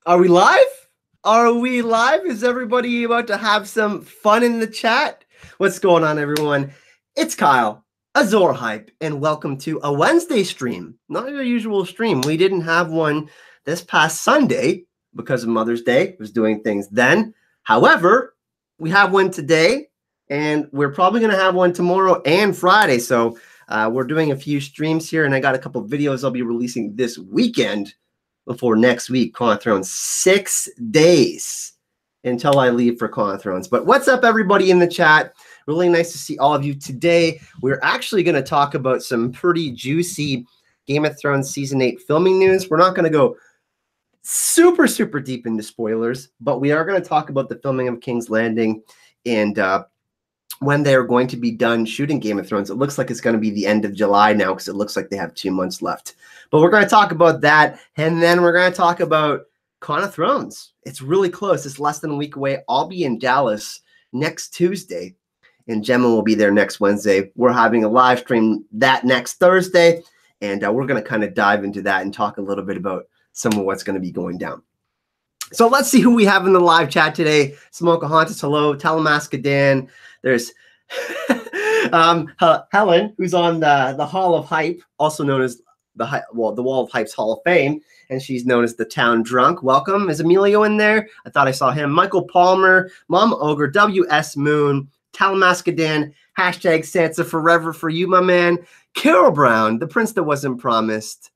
Are we live? Are we live? Is everybody about to have some fun in the chat? What's going on, everyone? It's Kyle, Azor Hype, and welcome to a Wednesday stream. Not your usual stream. We didn't have one this past Sunday because of Mother's Day. I was doing things then. However, we have one today, and we're probably going to have one tomorrow and Friday. So we're doing a few streams here, and I got a couple of videos I'll be releasing this weekend before next week, Con of Thrones. 6 days until I leave for Con of Thrones. But what's up, everybody in the chat? Really nice to see all of you today. We're actually going to talk about some pretty juicy Game of Thrones Season 8 filming news. We're not going to go super deep into spoilers, but we are going to talk about the filming of King's Landing and when they're going to be done shooting Game of Thrones. It looks like it's going to be the end of July now because it looks like they have 2 months left. But we're going to talk about that, and then we're going to talk about Con of Thrones. It's really close. It's less than a week away. I'll be in Dallas next Tuesday, and Gemma will be there next Wednesday. We're having a live stream that next Thursday, and we're going to kind of dive into that and talk a little bit about some of what's going to be going down. So let's see who we have in the live chat today. Smokahontas, hello. Talamaska Dan. There's Helen, who's on the Hall of Hype, also known as the Wall of Hype's Hall of Fame, and she's known as the Town Drunk. Welcome. Is Emilio in there? I thought I saw him. Michael Palmer, Mom Ogre, WS Moon, Talamaska Dan, hashtag Sansa Forever for you, my man. Carol Brown, the prince that wasn't promised.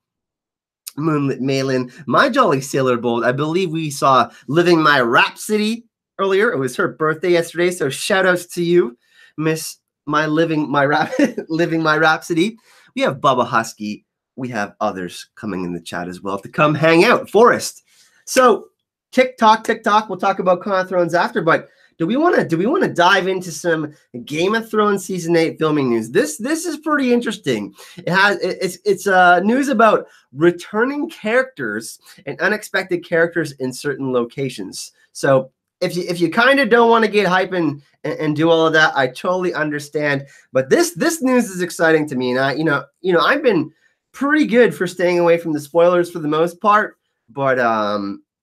Moonlit Malin, My Jolly Sailor Bold. I believe we saw Living My Rhapsody earlier. It was her birthday yesterday, so shout outs to you, Miss Living My Rhapsody. We have Bubba Husky. We have others coming in the chat as well to come hang out. Forrest. So TikTok. We'll talk about Con of Thrones after, but do we want to dive into some Game of Thrones Season 8 filming news? This is pretty interesting. It's news about returning characters and unexpected characters in certain locations. So if you kind of don't want to get hype and do all of that, I totally understand. But this news is exciting to me, and I've been pretty good for staying away from the spoilers for the most part. But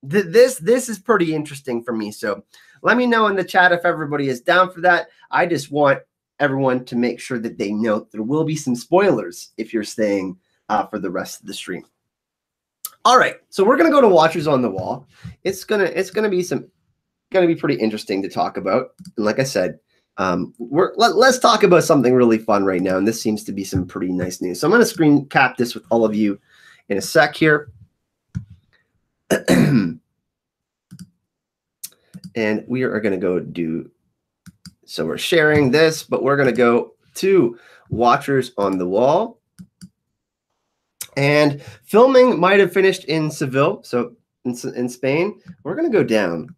this is pretty interesting for me. So let me know in the chat if everybody is down for that. I just want everyone to make sure that they know there will be some spoilers if you're staying for the rest of the stream. All right, so we're gonna go to Watchers on the Wall. It's gonna be pretty interesting to talk about. And like I said, let's talk about something really fun right now. And this seems to be some pretty nice news. So I'm gonna screen cap this with all of you in a sec here. And we are going to go do, so we're sharing this, but we're going to go to Watchers on the Wall. And filming might have finished in Seville, so in Spain. We're going to go down.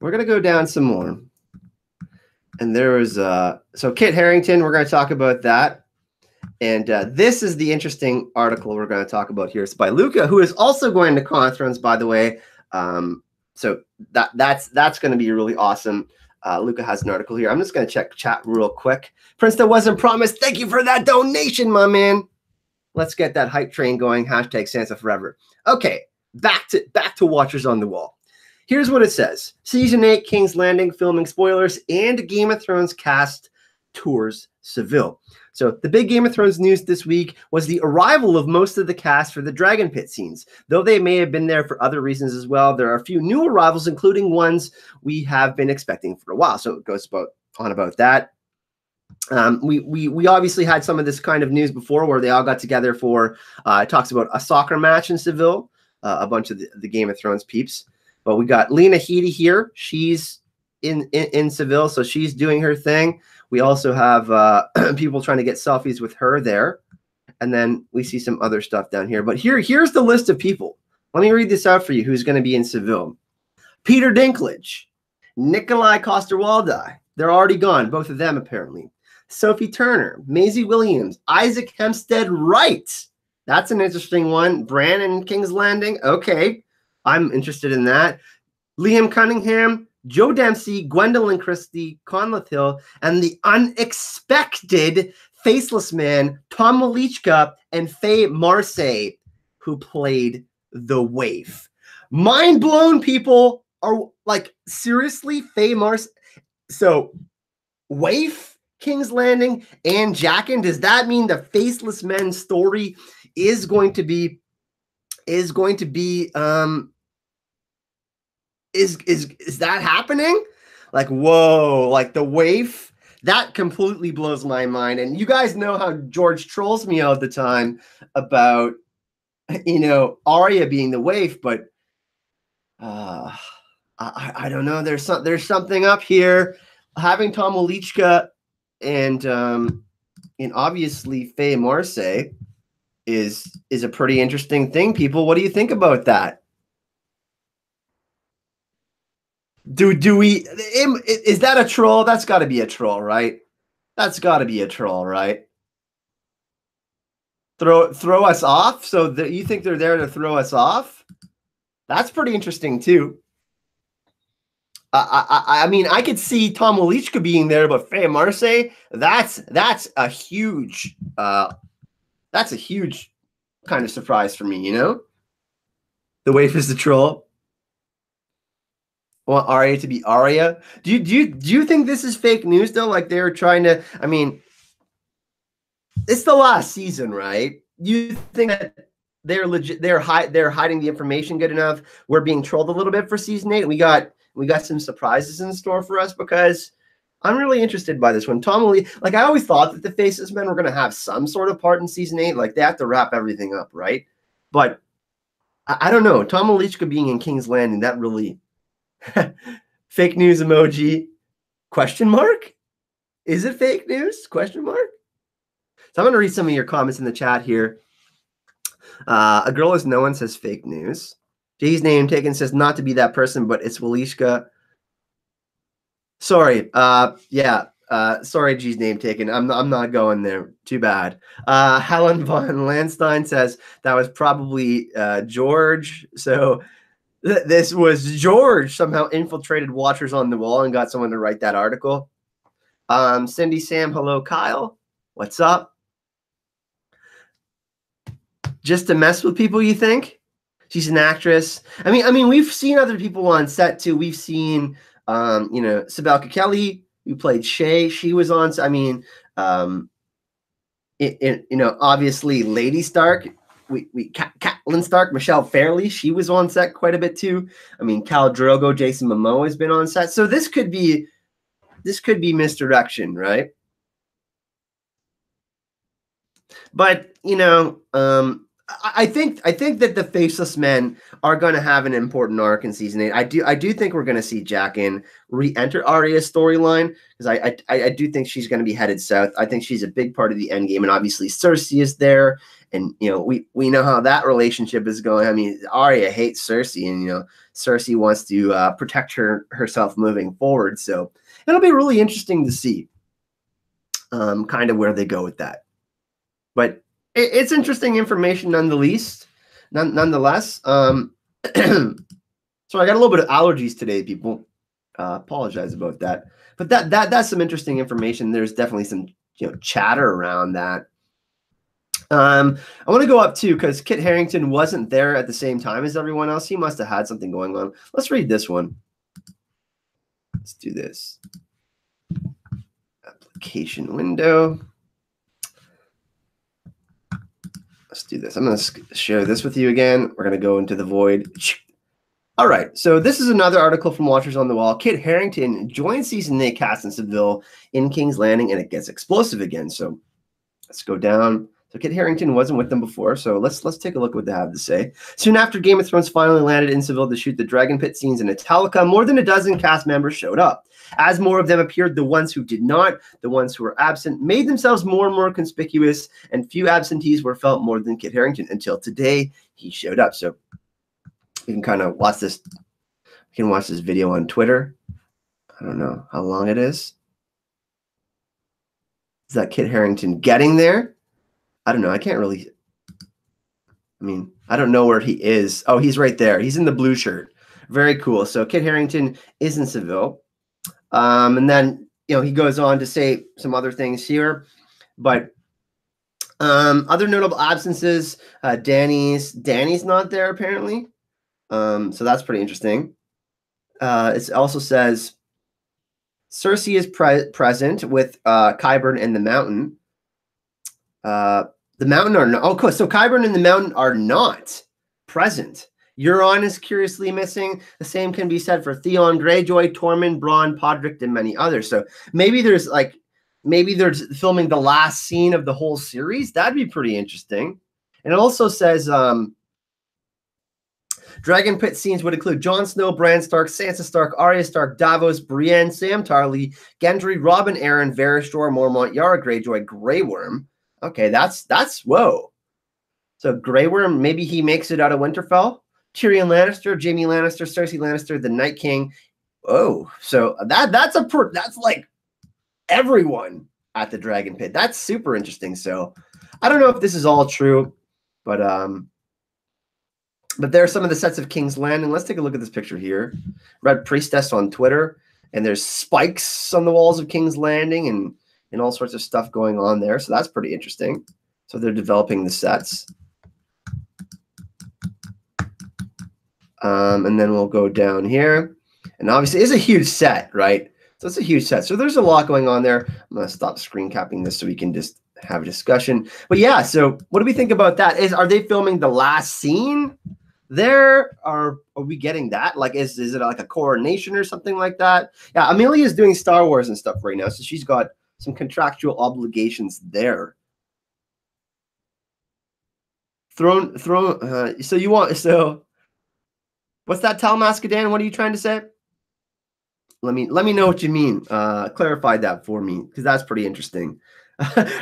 We're going to go down some more. And there was, so Kit Harington, we're going to talk about that. And this is the interesting article we're going to talk about here. It's by Luca, who is also going to Con of Thrones, by the way. So that's going to be really awesome. Luca has an article here. I'm just going to check chat real quick. Prince that wasn't promised. Thank you for that donation, my man. Let's get that hype train going. Hashtag Sansa Forever. Okay, back to Watchers on the Wall. Here's what it says. Season 8, King's Landing, filming spoilers, and Game of Thrones cast tours Seville. So the big Game of Thrones news this week was the arrival of most of the cast for the Dragon Pit scenes. Though they may have been there for other reasons as well, there are a few new arrivals, including ones we have been expecting for a while. So it goes on about that. We obviously had some of this kind of news before where they all got together for, it talks about a soccer match in Seville, a bunch of the Game of Thrones peeps. But we got Lena Headey here. She's in Seville, so she's doing her thing. We also have people trying to get selfies with her there. And then we see some other stuff down here. But here's the list of people. Let me read this out for you who's going to be in Seville. Peter Dinklage, Nikolai Coster-Waldau. They're already gone, both of them apparently. Sophie Turner, Maisie Williams, Isaac Hempstead Wright. That's an interesting one. Bran in King's Landing. Okay, I'm interested in that. Liam Cunningham, Joe Dempsey, Gwendolyn Christie, Conleth Hill, and the unexpected Faceless Man, Tom Malichka, and Faye Marsay, who played the Waif. Mind blown, people are like, seriously, Faye Mars. So, Waif, King's Landing, and Jackin. Does that mean the Faceless Men story is going to be is that happening? Like, whoa, like the Waif, that completely blows my mind. And you guys know how George trolls me all the time about, Arya being the Waif, but I don't know. There's something up here. Having Tom Wolichka and obviously Faye Marseille is a pretty interesting thing. People, what do you think about that? Do we? Is that a troll? That's got to be a troll, right? That's got to be a troll, right? Throw us off. So that you think they're there to throw us off? That's pretty interesting too. I mean, I could see Tom Wolichka being there, but Faye Marseille, that's a huge kind of surprise for me, The Waif is the troll. I want Arya to be Arya. Do you think this is fake news though? Like they're trying to, I mean, it's the last season, right? You think that they're legit, they're hiding the information good enough? We're being trolled a little bit for season 8. We got some surprises in store for us, because I'm really interested by this one. Tom Lee, like I always thought that the Faceless Men were going to have some sort of part in season 8. Like they have to wrap everything up, right? But I don't know. Tom Wolichka being in King's Landing, that really fake news emoji question mark? Is it fake news question mark? So I'm going to read some of your comments in the chat here. A girl is no one says fake news. Jay's name taken says not to be that person, but it's Wolichka. Sorry. Sorry, G's name taken. I'm not going there. Too bad. Helen von Landstein says that was probably George. So this was George somehow infiltrated Watchers on the Wall and got someone to write that article. Cindy Sam, hello, Kyle. What's up? Just to mess with people, you think? She's an actress. I mean, we've seen other people on set too. We've seen, Sabelka Kelly, who played Shay. She was on. I mean, obviously Lady Stark. Catelyn Stark, Michelle Fairley, she was on set quite a bit too. I mean, Khal Drogo, Jason Momoa has been on set. So this could be misdirection, right? But I think that the Faceless Men are going to have an important arc in season 8. I do think we're going to see Jaqen re-enter Arya's storyline, because I do think she's going to be headed south. I think she's a big part of the end game, and obviously Cersei is there, and we know how that relationship is going. I mean, Arya hates Cersei, and Cersei wants to protect herself moving forward. So it'll be really interesting to see kind of where they go with that. But it's interesting information nonetheless. So I got a little bit of allergies today, people. Apologize about that. But that's some interesting information. There's definitely some chatter around that. I want to go up too, because Kit Harington wasn't there at the same time as everyone else. He must have had something going on. Let's read this one. Let's do this. Application window. Let's do this. I'm going to share this with you again. We're going to go into the void. All right. So this is another article from Watchers on the Wall. Kit Harington joins season 8 cast in Seville in King's Landing, and it gets explosive again. So let's go down. So Kit Harington wasn't with them before, so let's take a look at what they have to say. Soon after Game of Thrones finally landed in Seville to shoot the Dragon Pit scenes in Italica, more than a dozen cast members showed up. As more of them appeared, the ones who did not, the ones who were absent, made themselves more and more conspicuous, and few absentees were felt more than Kit Harington until today he showed up. So you can kind of watch this. You can watch this video on Twitter. I don't know how long it is. Is that Kit Harington getting there? I don't know. I can't really. I mean, I don't know where he is. Oh, he's right there. He's in the blue shirt. Very cool. So Kit Harington is in Seville. And then, he goes on to say some other things here. But other notable absences, Danny's not there apparently. So that's pretty interesting. It also says Cersei is present with Qyburn and the Mountain. The Mountain are not. Oh, cool. So Qyburn and the Mountain are not present. Euron is curiously missing. The same can be said for Theon Greyjoy, Tormund, Bronn, Podrick, and many others. So maybe they're filming the last scene of the whole series. That'd be pretty interesting. And it also says Dragon Pit scenes would include Jon Snow, Bran Stark, Sansa Stark, Arya Stark, Davos, Brienne, Sam Tarly, Gendry, Robin Arryn, Varys Shore, Mormont, Yara Greyjoy, Grey Worm. Okay, that's whoa. So Grey Worm, maybe he makes it out of Winterfell. Tyrion Lannister, Jaime Lannister, Cersei Lannister, the Night King. Oh, so that's like everyone at the Dragon Pit. That's super interesting. So I don't know if this is all true, but there are some of the sets of King's Landing. Let's take a look at this picture here. Red Priestess on Twitter, and there's spikes on the walls of King's Landing and all sorts of stuff going on there. So that's pretty interesting. So they're developing the sets. And then we'll go down here. And obviously it's a huge set, right? So it's a huge set. So there's a lot going on there. I'm going to stop screen capping this so we can just have a discussion. But yeah, so what do we think about that? Are they filming the last scene there? Are we getting that? Like, is it like a coronation or something like that? Yeah, Amelia is doing Star Wars and stuff right now. So she's got some contractual obligations there. So what's that, Talmascadan? What are you trying to say? Let me know what you mean. Clarify that for me, because that's pretty interesting.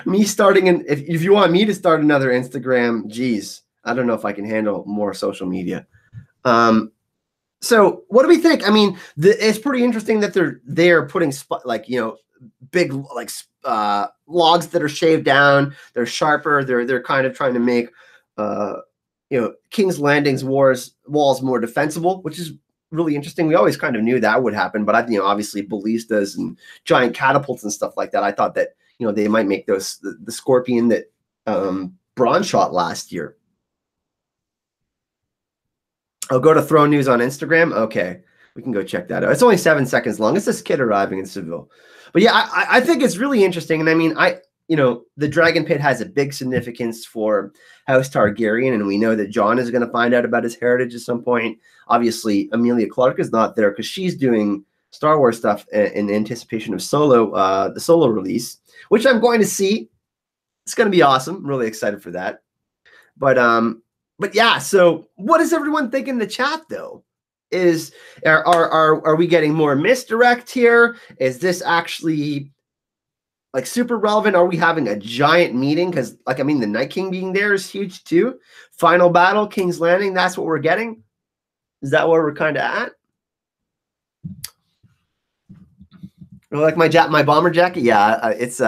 Me starting if you want me to start another Instagram, geez, I don't know if I can handle more social media. So what do we think? I mean, it's pretty interesting that they're putting big logs that are shaved down. They're sharper. They're kind of trying to make King's Landing's walls more defensible, which is really interesting. We always kind of knew that would happen, but obviously ballistas and giant catapults and stuff like that. I thought that they might make those the Scorpion that Braun shot last year. I'll go to Throne News on Instagram. Okay, we can go check that out. It's only 7 seconds long. It's this kid arriving in Seville. But yeah, I think it's really interesting. And I mean, the Dragon Pit has a big significance for House Targaryen, and we know that Jon is going to find out about his heritage at some point. Obviously, Emilia Clarke is not there because she's doing Star Wars stuff in anticipation of the Solo release, which I'm going to see. It's going to be awesome. I'm really excited for that. But yeah, so what does everyone think in the chat though? Are we getting more misdirect here? Is this actually like super relevant? Are we having a giant meeting? Because the Night King being there is huge too. Final battle, King's Landing, that's what we're getting. Is that where we're kind of at? Like my bomber jacket, yeah. It's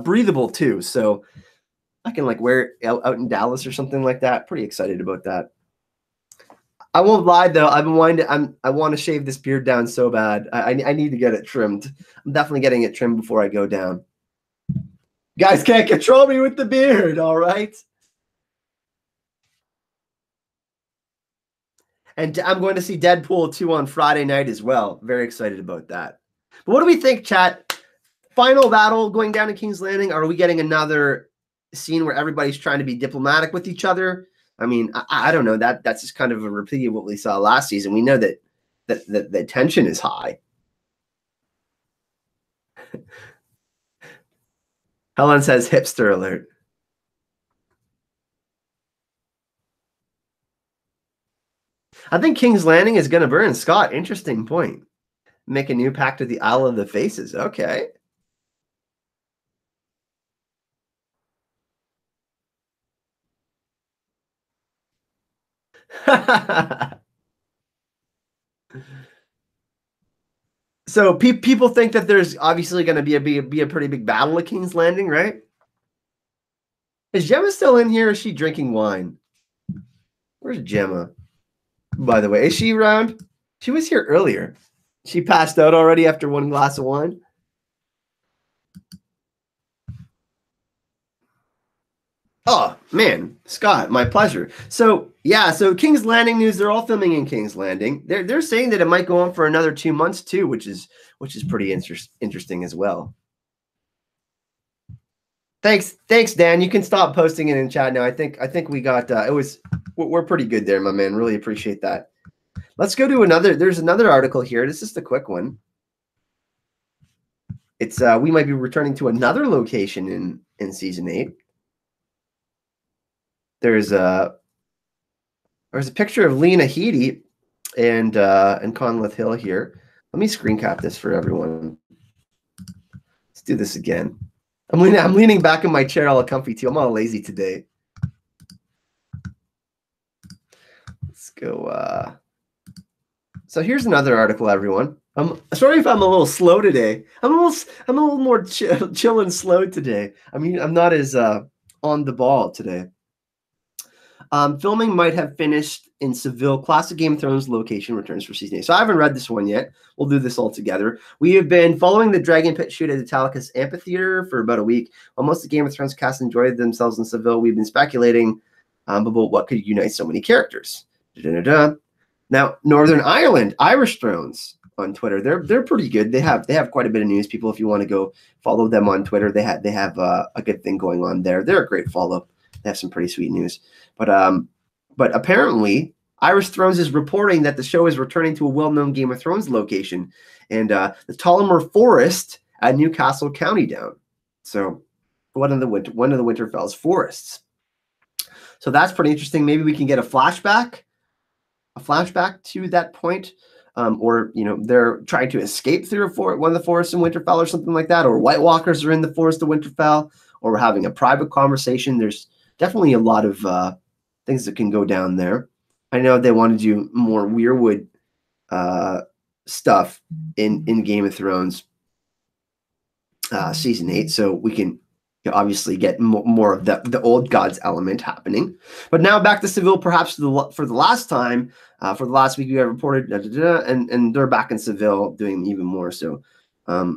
breathable too, so I can wear it out in Dallas or something like that. Pretty excited about that. I won't lie though. I want to shave this beard down so bad. I need to get it trimmed. I'm definitely getting it trimmed before I go down. Guys can't control me with the beard. All right. And I'm going to see Deadpool 2 on Friday night as well. Very excited about that. But what do we think, chat? Final battle going down to King's Landing. Are we getting another scene where everybody's trying to be diplomatic with each other? I mean, I don't know. That's just kind of a repeat of what we saw last season. We know that the tension is high. Helen says hipster alert. I think King's Landing is going to burn. Scott, interesting point. Make a new pact with the Isle of the Faces. Okay. So people think that there's obviously going to be a pretty big battle at King's Landing, right? Is Gemma still in here? Or is she drinking wine? Where's Gemma? By the way, is she around? She was here earlier. She passed out already after one glass of wine. Oh man, Scott, my pleasure. So yeah, so King's Landing news. They're all filming in King's Landing. They're saying that it might go on for another 2 months too, which is pretty interesting as well. Thanks, Dan. You can stop posting it in chat now. I think we got it was we're pretty good there, my man. Really appreciate that. Let's go to another. There's another article here. This is just a quick one. It's we might be returning to another location in season 8. There's a picture of Lena Headey and Conleth Hill here. Let me screen cap this for everyone. Let's do this again. I'm leaning back in my chair all comfy too. I'm all lazy today. Let's go. So here's another article, everyone. I'm sorry if I'm a little slow today. I'm a little more chill and slow today. I mean, I'm not as on the ball today. Filming might have finished in Seville. Classic Game of Thrones location returns for season 8. So I haven't read this one yet. We'll do this all together. We have been following the Dragon Pit shoot at Italicus Amphitheater for about a week. While most of the Game of Thrones cast enjoyed themselves in Seville, we've been speculating about what could unite so many characters. Now, Northern Ireland, Irish Thrones on Twitter. They're pretty good. They have quite a bit of news. People, if you want to go follow them on Twitter, they have a good thing going on there. They're a great follow. They have some pretty sweet news. But apparently, Irish Thrones is reporting that the show is returning to a well-known Game of Thrones location, and the Tullamore Forest at Newcastle County Down. So one of the Winterfell's forests. So that's pretty interesting. Maybe we can get a flashback to that point, or they're trying to escape through one of the forests in Winterfell or something like that, or White Walkers are in the forest of Winterfell, or we're having a private conversation. There's definitely a lot of things that can go down there. I know they want to do more Weirwood stuff in Game of Thrones season 8, so we can obviously get more of the old gods element happening. But now back to Seville, perhaps for the last time. For the last week, we have reported, and they're back in Seville doing even more. So, but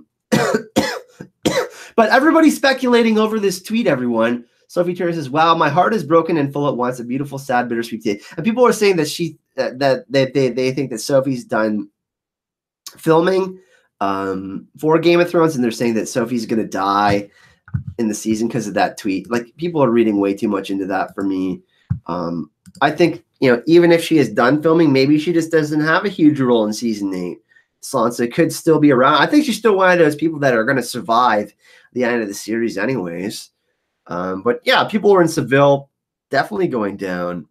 everybody's speculating over this tweet, everyone. Sophie Turner says, "Wow, my heart is broken and full at once. A beautiful, sad, bittersweet day." And people are saying that they think that Sophie's done filming for Game of Thrones, and they're saying that Sophie's going to die in the season because of that tweet. Like, people are reading way too much into that for me. I think, even if she is done filming, maybe she just doesn't have a huge role in season 8. Sansa could still be around. I think she's still one of those people that are going to survive the end of the series anyways. But yeah, people are in Seville, definitely going down,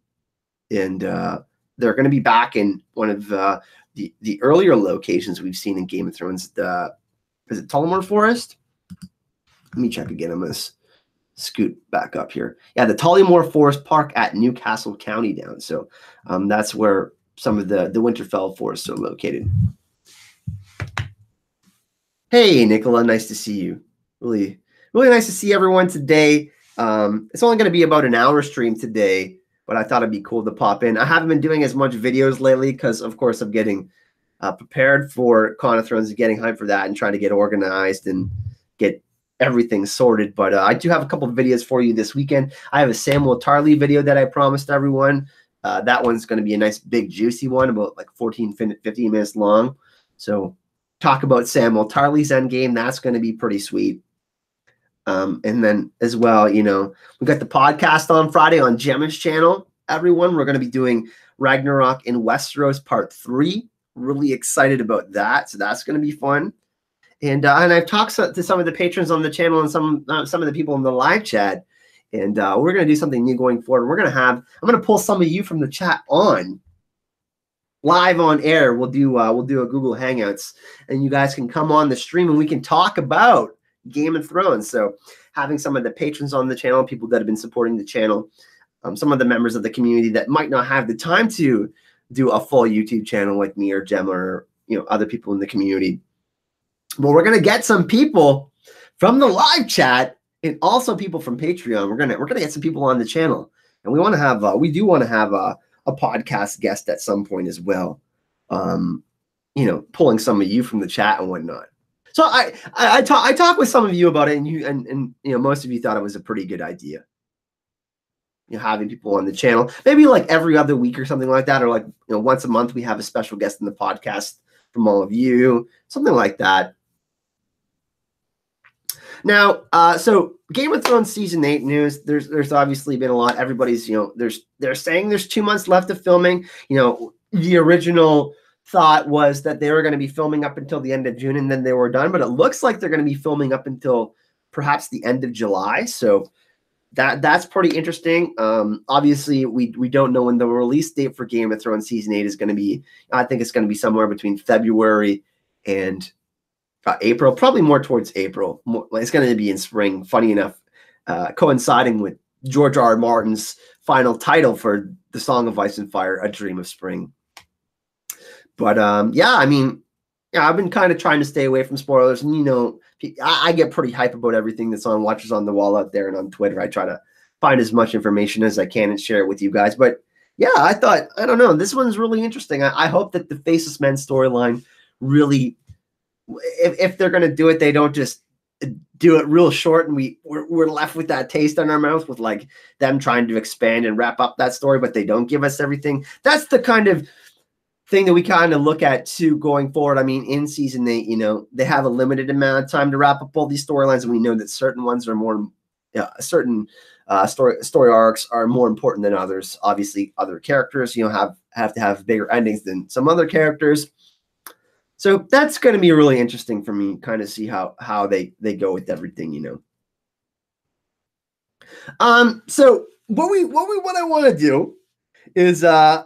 and they're going to be back in one of the earlier locations we've seen in Game of Thrones. Is it Tullamore Forest? Let me check again. I'm going to scoot back up here. Yeah, the Tullamore Forest Park at Newcastle County Down. So that's where some of the Winterfell forests are located. Hey, Nicola, nice to see you. Really, really nice to see everyone today. It's only going to be about an hour stream today, but I thought it'd be cool to pop in. I haven't been doing as much videos lately because, of course, I'm getting prepared for Con of Thrones and getting hyped for that and trying to get organized and get everything sorted. But I do have a couple of videos for you this weekend. I have a Samuel Tarly video that I promised everyone. That one's going to be a nice big juicy one, about like 15 minutes long. So talk about Samuel Tarly's endgame. That's going to be pretty sweet. And then as well, we got the podcast on Friday on Gemma's channel. Everyone, we're going to be doing Ragnarok in Westeros Part 3. Really excited about that. So that's going to be fun. And I've talked to some of the patrons on the channel and some of the people in the live chat. And we're going to do something new going forward. I'm going to pull some of you from the chat on live on air. We'll do a Google Hangouts, and you guys can come on the stream and we can talk about Game of Thrones. So having some of the patrons on the channel, people that have been supporting the channel, some of the members of the community that might not have the time to do a full YouTube channel like me or Gemma or other people in the community. But we're gonna get some people from the live chat and also people from Patreon. We're gonna get some people on the channel, and we do want to have a podcast guest at some point as well. Pulling some of you from the chat and whatnot. So I talked with some of you about it, and most of you thought it was a pretty good idea. having people on the channel, maybe like every other week or something like that, or like once a month we have a special guest in the podcast from all of you, something like that. Now, so Game of Thrones season 8 news. There's obviously been a lot. Everybody's they're saying there's 2 months left of filming. The original thought was that they were going to be filming up until the end of June and then they were done, but it looks like they're going to be filming up until perhaps the end of July. So that's pretty interesting. Obviously, we don't know when the release date for Game of Thrones season 8 is going to be. I think it's going to be somewhere between February and April, probably more towards April. It's going to be in spring. Funny enough, coinciding with George R. R. Martin's final title for The Song of Ice and Fire, A Dream of Spring. But yeah, I mean, I've been kind of trying to stay away from spoilers, and I get pretty hype about everything that's on Watchers on the Wall out there and on Twitter. I try to find as much information as I can and share it with you guys. But yeah, I don't know, this one's really interesting. I hope that the Faceless Men storyline really, if they're going to do it, they don't just do it real short and we're left with that taste in our mouth with like them trying to expand and wrap up that story, but they don't give us everything. That's the kind of thing that we kind of look at too going forward. I mean, in season 8, they have a limited amount of time to wrap up all these storylines, and we know that certain ones are more, certain story arcs are more important than others. Obviously, other characters, have to have bigger endings than some other characters. So that's going to be really interesting for me, kind of see how they go with everything, So what I want to do is I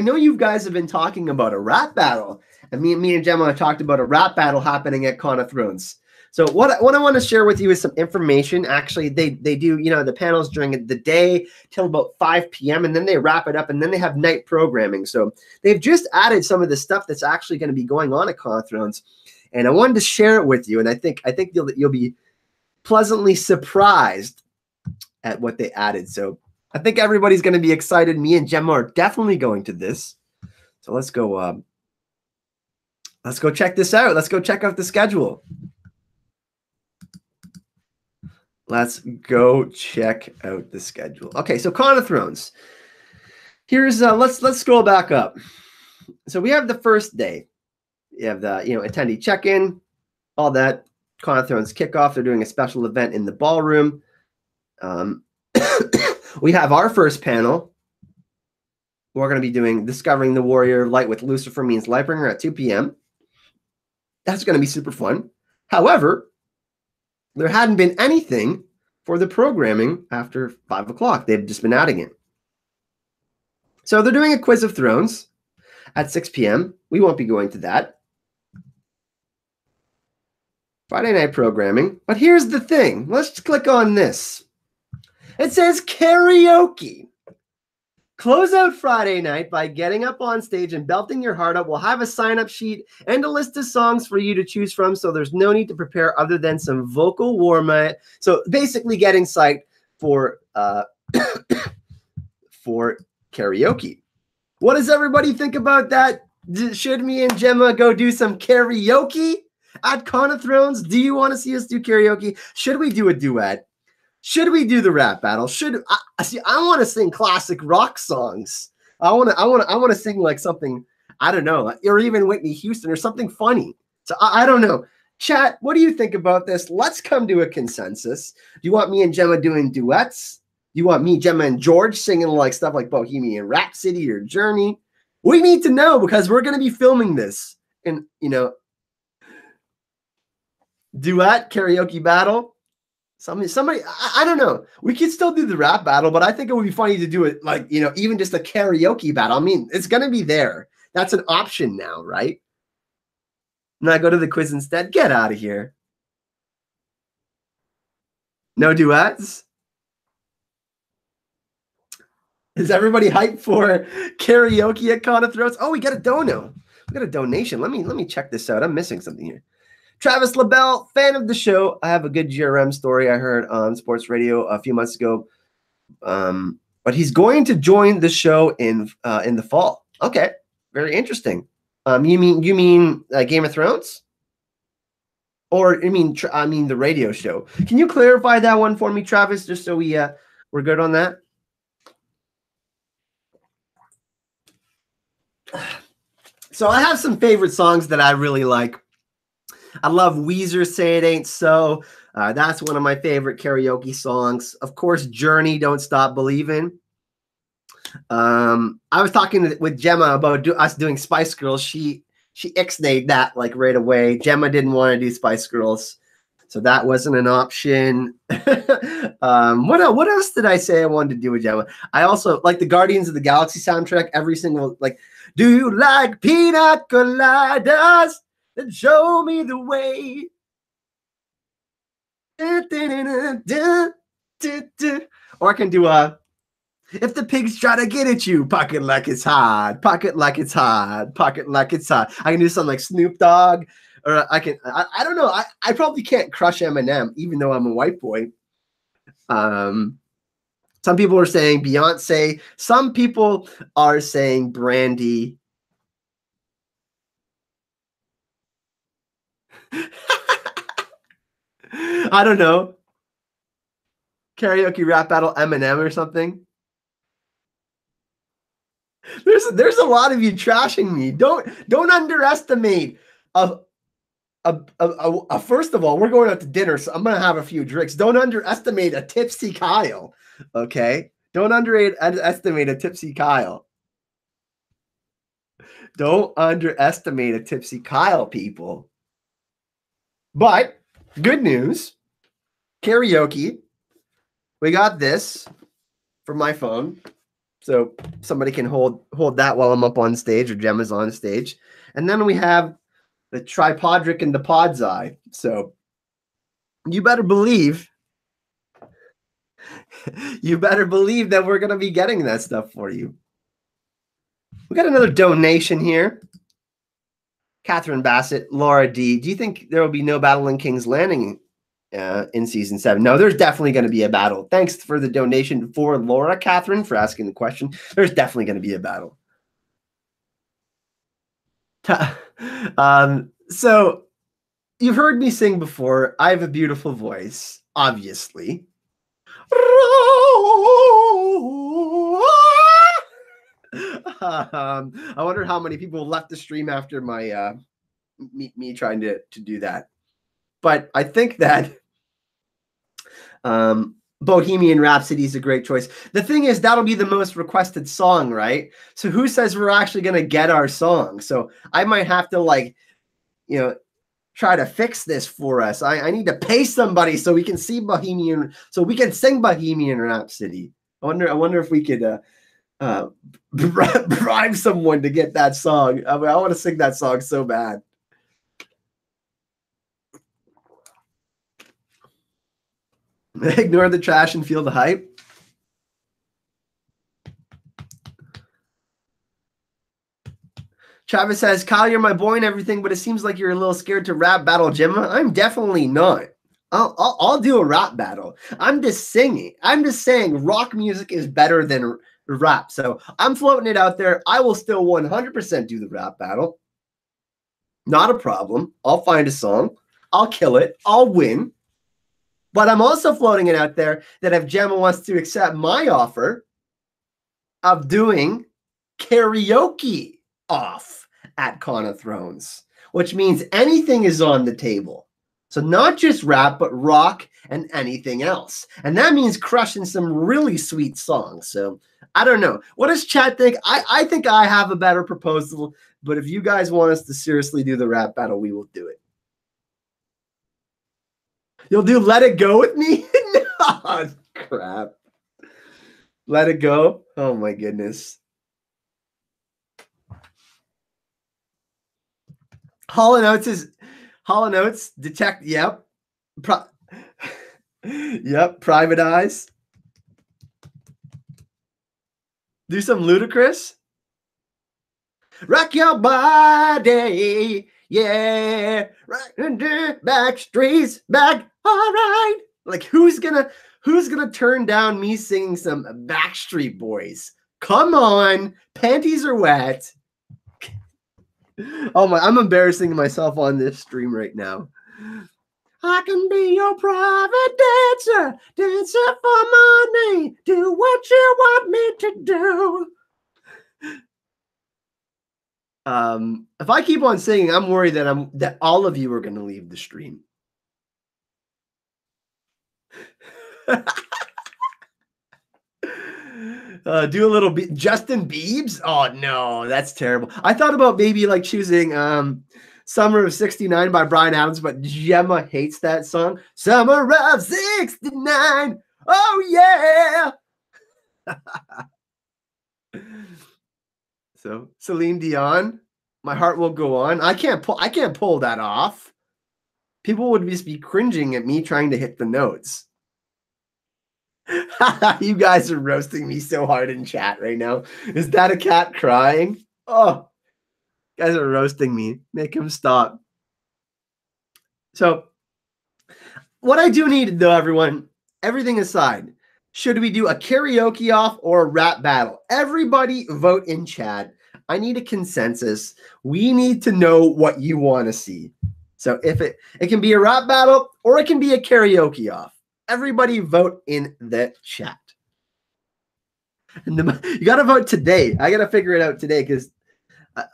know you guys have been talking about a rap battle, and me and Gemma talked about a rap battle happening at Con of Thrones. So what I want to share with you is some information. Actually, they do, the panels during the day till about 5 p.m. and then they wrap it up, and then they have night programming. So they've just added some of the stuff that's actually going to be going on at Con of Thrones, and I wanted to share it with you. And I think you'll be pleasantly surprised at what they added. So I think everybody's going to be excited. Me and Gemma are definitely going to this. So let's go check this out. Let's go check out the schedule. Let's go check out the schedule. Okay, so Con of Thrones. Here's let's scroll back up. So we have the first day. You have the attendee check-in, all that. Con of Thrones kickoff. They're doing a special event in the ballroom. We have our first panel. We're going to be doing Discovering the Warrior Light with Lucifer Means Lightbringer at 2 p.m. That's going to be super fun. However, there hadn't been anything for the programming after 5 o'clock. They've just been adding it. So they're doing a Quiz of Thrones at 6 p.m. We won't be going to that. Friday night programming. But here's the thing. Let's click on this. It says karaoke. Close out Friday night by getting up on stage and belting your heart out. We'll have a sign-up sheet and a list of songs for you to choose from, so there's no need to prepare other than some vocal warm-up. So basically getting psyched for for karaoke. What does everybody think about that? Should me and Gemma go do some karaoke at Con of Thrones? Do you want to see us do karaoke? Should we do a duet? Should we do the rap battle? I want to sing classic rock songs. I want to sing like something, I don't know, or even Whitney Houston or something funny. So I don't know. Chat, what do you think about this? Let's come to a consensus. Do you want me and Gemma doing duets? Do you want me, Gemma, and George singing like stuff like Bohemian Rhapsody or Journey? We need to know, because we're going to be filming this. And, duet, karaoke battle. Somebody, I don't know. We could still do the rap battle, but I think it would be funny to do it like, even just a karaoke battle. I mean, it's going to be there. That's an option now, right? And I go to the quiz instead. Get out of here. No duets? Is everybody hyped for karaoke at Con of Thrones? Oh, we got a dono. We got a donation. Let me check this out. I'm missing something here. Travis LaBelle, fan of the show. I have a good GRM story I heard on sports radio a few months ago. But he's going to join the show in the fall. Okay, very interesting. You mean Game of Thrones? Or I mean the radio show? Can you clarify that one for me, Travis, just so we We're good on that? So I have some favorite songs that I really like. I love Weezer, Say It Ain't So. That's one of my favorite karaoke songs. Of course, Journey, Don't Stop Believing. I was talking with Gemma about us doing Spice Girls. She ixnayed that like right away. Gemma didn't want to do Spice Girls, so that wasn't an option. What else did I say I wanted to do with Gemma? I also like the Guardians of the Galaxy soundtrack. Every single like, do you like pina coladas? Then show me the way. Or I can do if the pigs try to get at you, pocket like it's hot, pocket like it's hot, pocket like it's hot. I can do something like Snoop Dogg, or I don't know. I probably can't crush Eminem, even though I'm a white boy. Some people are saying Beyonce. Some people are saying Brandy. I don't know. Karaoke rap battle Eminem or something. There's a lot of you trashing me. Don't underestimate first of all, we're going out to dinner, so I'm gonna have a few drinks. Don't underestimate a tipsy Kyle. Okay? Don't underestimate a tipsy Kyle. Don't underestimate a tipsy Kyle, people. But good news. Karaoke. We got this for my phone. So somebody can hold that while I'm up on stage or Gemma's on stage. And then we have the Tripodric and the Pod's Eye. So you better believe that we're going to be getting that stuff for you. We got another donation here. Catherine Bassett, Laura D. Do you think there will be no battle in King's Landing in season 7? No, there's definitely going to be a battle. Thanks for the donation for Laura, Catherine, for asking the question. There's definitely going to be a battle. So you've heard me sing before. I have a beautiful voice, obviously. I wonder how many people left the stream after my me trying to do that. But I think that Bohemian Rhapsody is a great choice. The thing is, that'll be the most requested song, right? So who says we're actually going to get our song? So I might have to, like, you know, try to fix this for us. I need to pay somebody so we can see Bohemian, so we can sing Bohemian Rhapsody. I wonder if we could bribe someone to get that song. I want to sing that song so bad. Ignore the trash and feel the hype. Travis says, Kyle, you're my boy and everything, but it seems like you're a little scared to rap battle Gemma. I'm definitely not. I'll do a rap battle. I'm just singing. I'm just saying rock music is better than rap. So I'm floating it out there. I will still 100% do the rap battle. Not a problem. I'll find a song. I'll kill it. I'll win. But I'm also floating it out there that if Gemma wants to accept my offer of doing karaoke off at Con of Thrones, which means anything is on the table. So not just rap, but rock and anything else. And that means crushing some really sweet songs. So I don't know. What does chat think? I think I have a better proposal, but if you guys want us to seriously do the rap battle, we will do it. You'll do Let It Go with me? No, crap. Let It Go? Oh, my goodness. Hall & Oates, Detect, yep. Yep, Private Eyes. Do some Ludacris. Rock your body, yeah. Right into back streets, back. All right. Like who's gonna turn down me singing some Backstreet Boys? Come on, panties are wet. Oh my, I'm embarrassing myself on this stream right now. I can be your private dancer, dancer for money. Do what you want me to do. If I keep on singing, I'm worried that all of you are going to leave the stream. Do a little Justin Biebs. Oh no, that's terrible. I thought about maybe like choosing Summer of '69 by Bryan Adams, but Gemma hates that song. Summer of '69. Oh yeah. So Celine Dion, My Heart Will Go On. I can't pull that off. People would just be cringing at me trying to hit the notes. You guys are roasting me so hard in chat right now. Is that a cat crying? Oh, you guys are roasting me. Make him stop. So, what I do need, though, everyone, everything aside, should we do a karaoke off or a rap battle? Everybody vote in chat. I need a consensus. We need to know what you want to see. So if it can be a rap battle or it can be a karaoke off. Everybody vote in the chat. And you got to vote today. I got to figure it out today because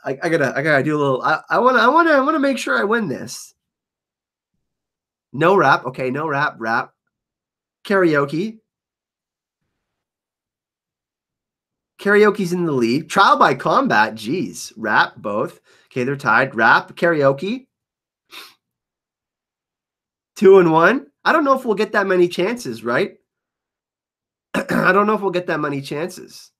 I gotta do a little. I want to make sure I win this. No rap. Okay, no rap. Rap. Karaoke. Karaoke's in the lead. Trial by combat. Geez. Rap, both. Okay, they're tied. Rap, karaoke. 2-1. I don't know if we'll get that many chances, right? I don't know if we'll get that many chances.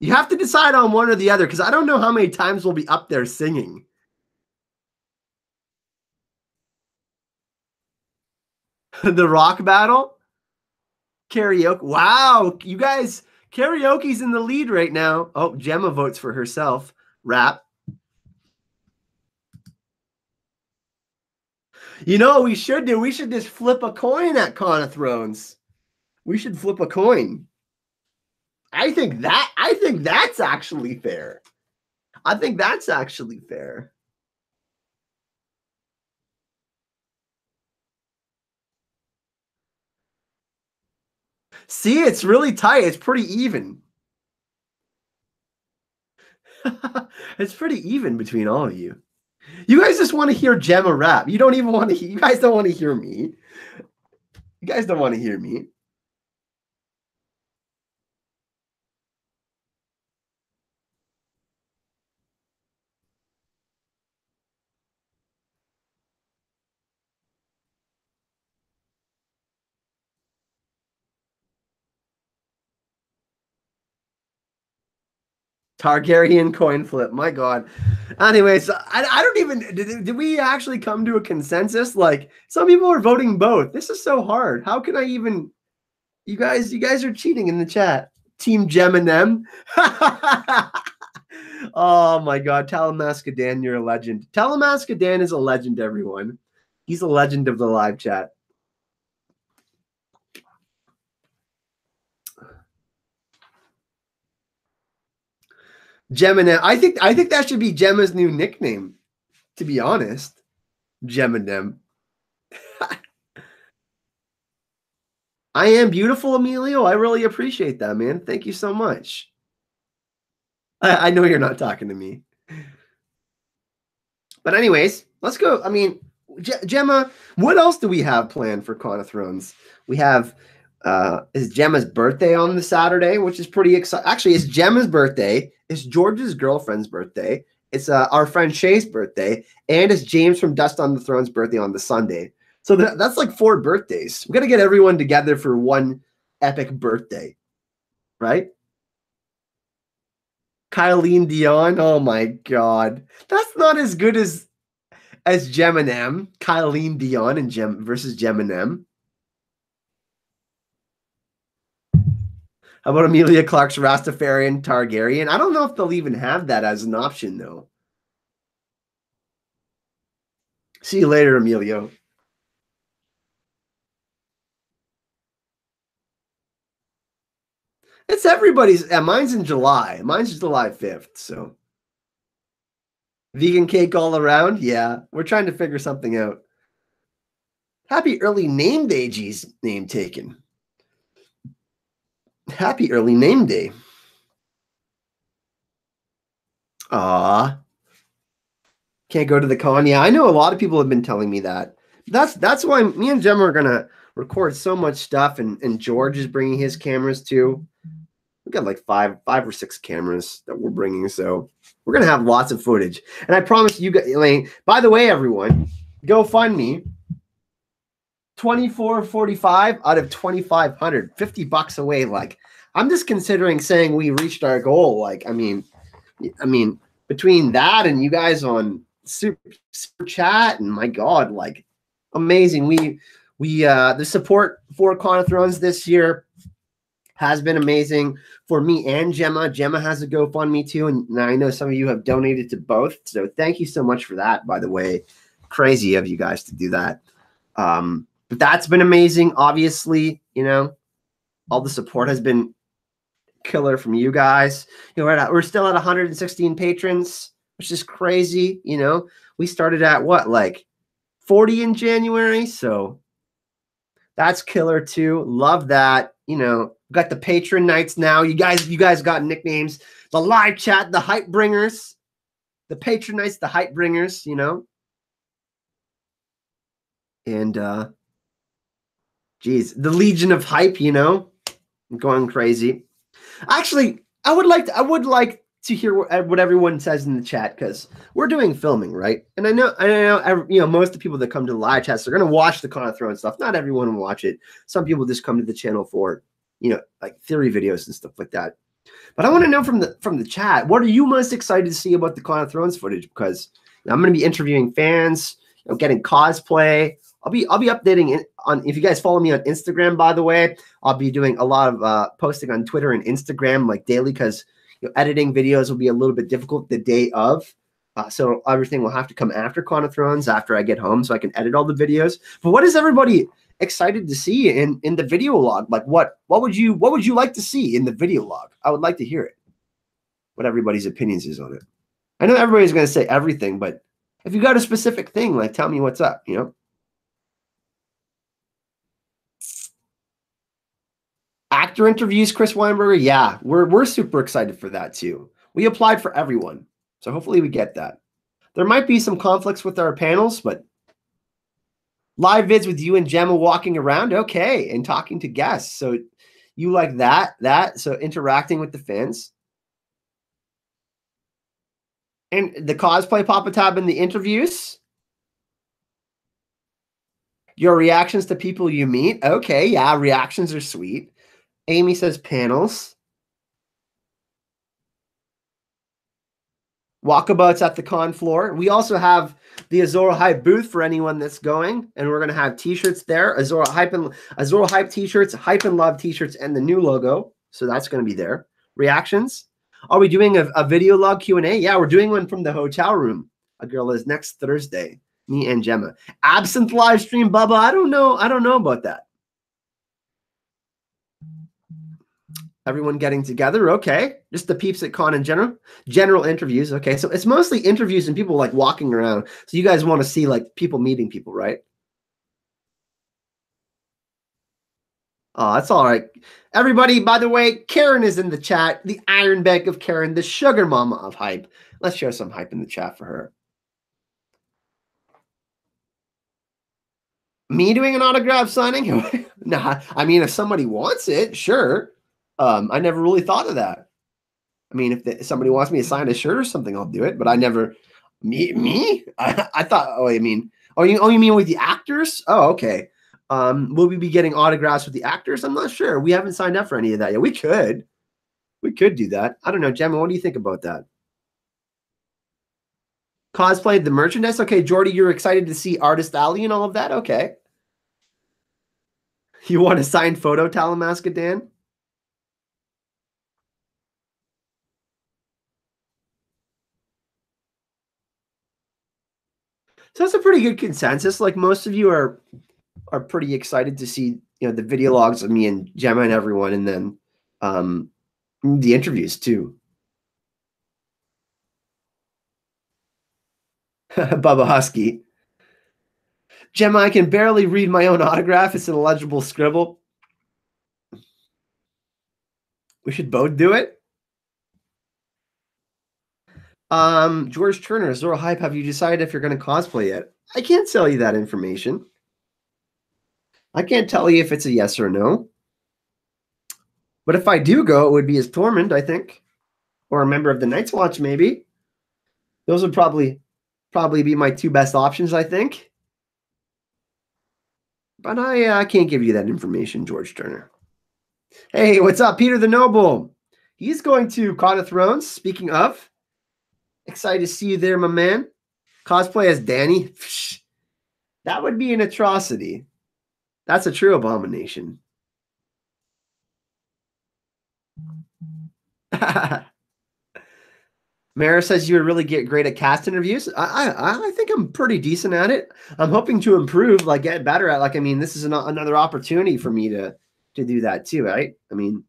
You have to decide on one or the other because I don't know how many times we'll be up there singing. The rock battle? Karaoke. Wow, you guys, karaoke's in the lead right now. Oh, Gemma votes for herself. Rap. You know what we should do? We should just flip a coin at Con of Thrones. We should flip a coin. I think that's actually fair. I think that's actually fair. See, it's really tight. It's pretty even. It's pretty even between all of you. You guys just want to hear Gemma rap. You don't even want to hear. You guys don't want to hear me. You guys don't want to hear me. Targaryen coin flip. My God. Anyways, I don't even. Did we actually come to a consensus? Like some people are voting both. This is so hard. How can I even? You guys are cheating in the chat. Team Gem and them. Oh my God, Talamasca Dan, you're a legend. Talamasca Dan is a legend, everyone. He's a legend of the live chat. Geminem. I think that should be Gemma's new nickname, to be honest. Geminem. I am beautiful, Emilio. I really appreciate that, man. Thank you so much. I know you're not talking to me. But anyways, let's go. I mean, Gemma, what else do we have planned for Con of Thrones? We have is Gemma's birthday on the Saturday, which is pretty exciting. Actually, it's Gemma's birthday. It's George's girlfriend's birthday. It's our friend Shay's birthday. And it's James from Dust on the Throne's birthday on the Sunday. So that's like 4 birthdays. We got to get everyone together for one epic birthday, right? Kylie Dion. Oh my God. That's not as good as Geminem. Kylie Dion and versus Geminem. How about Emilia Clarke's Rastafarian Targaryen? I don't know if they'll even have that as an option, though. See you later, Emilio. It's everybody's. Mine's in July. Mine's July 5th. So Vegan cake all around. Yeah, we're trying to figure something out. Happy early name day, G's name taken. Happy early name day. Aw. Can't go to the con. Yeah, I know a lot of people have been telling me that. That's why me and Gemma are gonna record so much stuff, and George is bringing his cameras too. We've got like five or six cameras that we're bringing, so we're gonna have lots of footage. And I promise you, Elaine. By the way, everyone, go fund me. 2445 out of 2,500, $50 away. Like, I'm just considering saying we reached our goal. Like, I mean, between that and you guys on super chat, and my God, like, amazing. We the support for Con of Thrones this year has been amazing for me and Gemma. Gemma has a GoFundMe too, and I know some of you have donated to both. So thank you so much for that, by the way. Crazy of you guys to do that. But that's been amazing. Obviously, you know, all the support has been killer from you guys. You know, we're still at 116 patrons, which is crazy. You know, we started at what, like 40 in January. So that's killer too. Love that. You know, got the patron nights now. You guys got nicknames. The live chat, the hype bringers, the patron nights, the hype bringers, you know. And geez, the Legion of Hype, you know, going crazy. Actually, I would like to hear what everyone says in the chat, because we're doing filming, right? And I know, you know, most of the people that come to the live chats are going to watch the Con of Thrones stuff. Not everyone will watch it. Some people just come to the channel for, you know, like theory videos and stuff like that. But I want to know from the chat, what are you most excited to see about the Con of Thrones footage? Because I'm going to be interviewing fans, you know, getting cosplay. I'll be updating it on, if you guys follow me on Instagram, by the way, I'll be doing a lot of posting on Twitter and Instagram like daily, because you know, editing videos will be a little bit difficult the day of. So everything will have to come after Con of Thrones, after I get home, so I can edit all the videos. But what is everybody excited to see in the video log? Like what would you like to see in the video log? I would like to hear it. What everybody's opinions is on it. I know everybody's going to say everything, but if you got a specific thing, like tell me what's up, you know? Actor interviews, Chris Weinberger. Yeah, we're super excited for that too. We applied for everyone, so hopefully we get that. There might be some conflicts with our panels, but live vids with you and Gemma walking around, okay, and talking to guests. So you like that? So interacting with the fans. And the cosplay Papa Tab and the interviews. Your reactions to people you meet. Okay, yeah, reactions are sweet. Amy says panels. Walkabouts at the con floor. We also have the Azora Hype booth for anyone that's going, and we're going to have t-shirts there. Azora Hype t-shirts, Hype and Love t-shirts, and the new logo. So that's going to be there. Reactions. Are we doing a video log Q&A? Yeah, we're doing one from the hotel room. A girl is next Thursday. Me and Gemma. Absinthe live stream, Bubba. I don't know about that. Everyone getting together. Okay. Just the peeps at con in general interviews. Okay. So it's mostly interviews and people like walking around. So you guys want to see like people meeting people, right? Oh, that's all right. Everybody, by the way, Karen is in the chat. The Iron Bank of Karen, the sugar mama of hype. Let's show some hype in the chat for her. Me doing an autograph signing? Nah, I mean, if somebody wants it, sure. I never really thought of that. I mean, if somebody wants me to sign a shirt or something, I'll do it. But I never, me? I thought, you mean with the actors? Oh, okay. Will we be getting autographs with the actors? I'm not sure. We haven't signed up for any of that yet. We could do that. I don't know, Gemma. What do you think about that? Cosplayed the merchandise. Okay, Jordy, you're excited to see Artist Alley and all of that. Okay. You want a signed photo, Talamasca Dan? So that's a pretty good consensus. Like most of you are pretty excited to see, you know, the video logs of me and Gemma and everyone, and then the interviews too. Bubba Husky. Gemma, I can barely read my own autograph. It's an illegible scribble. We should both do it. George Turner, Zoro Hype, have you decided if you're going to cosplay yet? I can't tell you that information. I can't tell you if it's a yes or no. But if I do go, it would be as Tormund, I think. Or a member of the Night's Watch, maybe. Those would probably be my two best options, I think. But I can't give you that information, George Turner. Hey, what's up, Peter the Noble? He's going to Con of Thrones. Speaking of, excited to see you there, my man. Cosplay as Danny. That would be an atrocity. That's a true abomination. Mara says you would really get great at cast interviews. I think I'm pretty decent at it. I'm hoping to improve, like get better at. Like, I mean, this is another opportunity for me to do that too, right? I mean,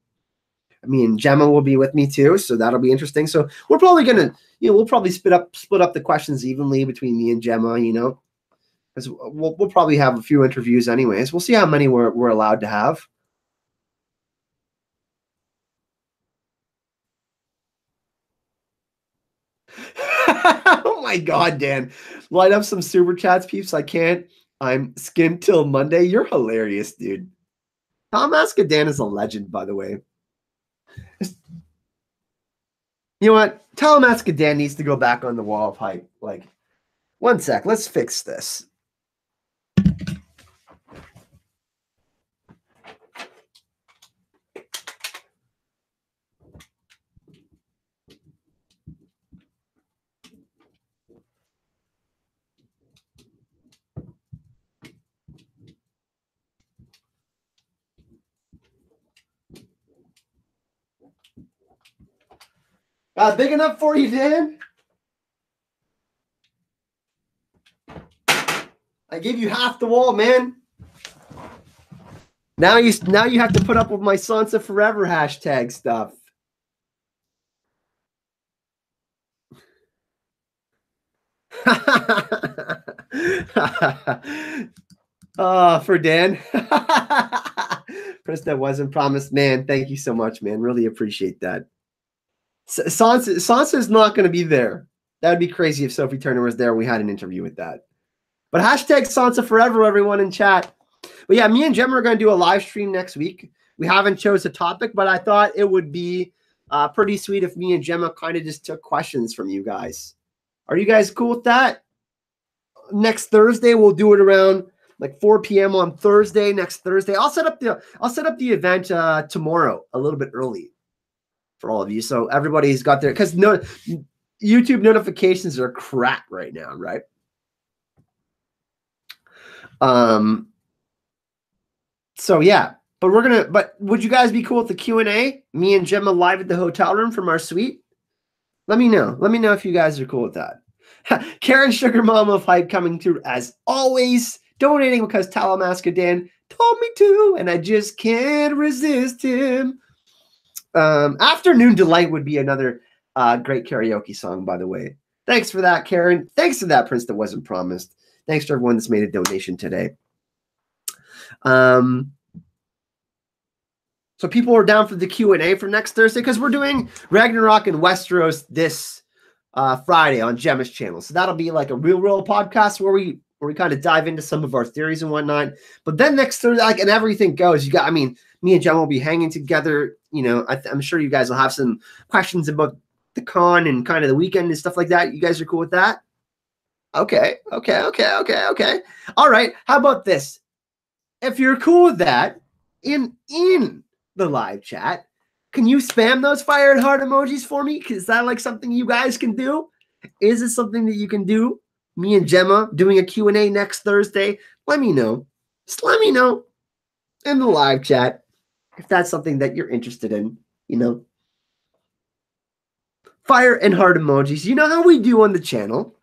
Gemma will be with me too, so that'll be interesting. So we're probably gonna, we'll probably split up the questions evenly between me and Gemma, because we'll probably have a few interviews anyways. We'll see how many we're allowed to have. Oh my God, Dan. Light up some super chats, peeps. I can't. I'm skimmed till Monday. You're hilarious, dude. Tom Dan is a legend, by the way. You know what? Tom Dan needs to go back on the wall of hype. Like, one sec. Let's fix this. Big enough for you, Dan? I gave you half the wall, man. Now you have to put up with my Sansa Forever hashtag stuff. For Dan. Chris, that wasn't promised, man. Thank you so much, man. Really appreciate that. Sansa's not going to be there. That would be crazy if Sophie Turner was there and we had an interview with that. But hashtag Sansa Forever, everyone in chat. But yeah, me and Gemma are going to do a live stream next week. We haven't chose a topic, but I thought it would be pretty sweet if me and Gemma kind of just took questions from you guys. Are you guys cool with that? Next Thursday, we'll do it around like 4 p.m. on Thursday. Next Thursday, I'll set up the event tomorrow a little bit early for all of you, so everybody's got their, because YouTube notifications are crap right now, right? So yeah, but would you guys be cool with the Q&A? Me and Gemma live at the hotel room from our suite? Let me know. Let me know if you guys are cool with that. Karen Sugar Mama of Hype coming through as always, donating because Talamasca Dan told me to, and I just can't resist him. Afternoon Delight would be another great karaoke song, by the way. Thanks for that, Karen. Thanks for that, Prince That Wasn't Promised. Thanks to everyone that's made a donation today. So people are down for the Q&A for next Thursday because we're doing Ragnarok and Westeros this Friday on Gemma's channel. So that'll be like a real podcast where we kind of dive into some of our theories and whatnot. But then next Thursday, like, and everything goes. Me and Gemma will be hanging together. I'm sure you guys will have some questions about the con and kind of the weekend and stuff like that. You guys are cool with that? Okay. All right. How about this? If you're cool with that, in the live chat, can you spam those fire and heart emojis for me? Is that like something you guys can do? Is it something that you can do? Me and Gemma doing a Q&A next Thursday? Let me know. Just let me know in the live chat if that's something that you're interested in, Fire and heart emojis. You know how we do on the channel,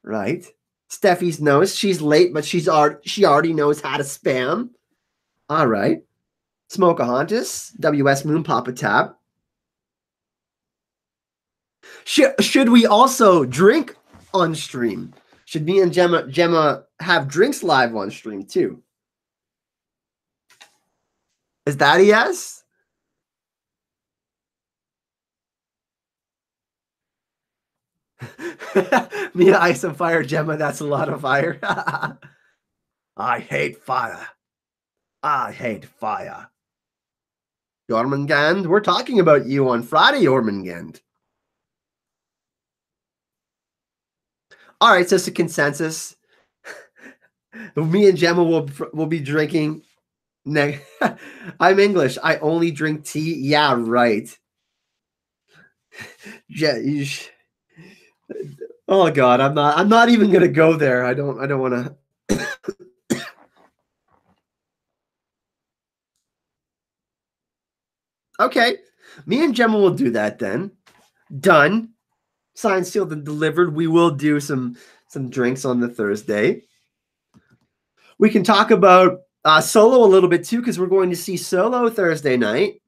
right? Steffi's knows she's late, but she already knows how to spam. All right. Smokahontas, WS Moon, Papa Tab. Should we also drink on stream? Should me and Gemma have drinks live on stream too? Is that a yes? Me, ice and fire, Gemma. That's a lot of fire. I hate fire. I hate fire. Jormungand, we're talking about you on Friday, Jormungand. All right, so it's a consensus. Me and Gemma will be drinking. I'm English. I only drink tea. Yeah, right. Yeah. Oh God, I'm not even gonna go there. I don't want to. Okay, me and Gemma will do that then. Done. Signed, sealed, and delivered. We will do some drinks on the Thursday. We can talk about Solo a little bit too, because we're going to see Solo Thursday night.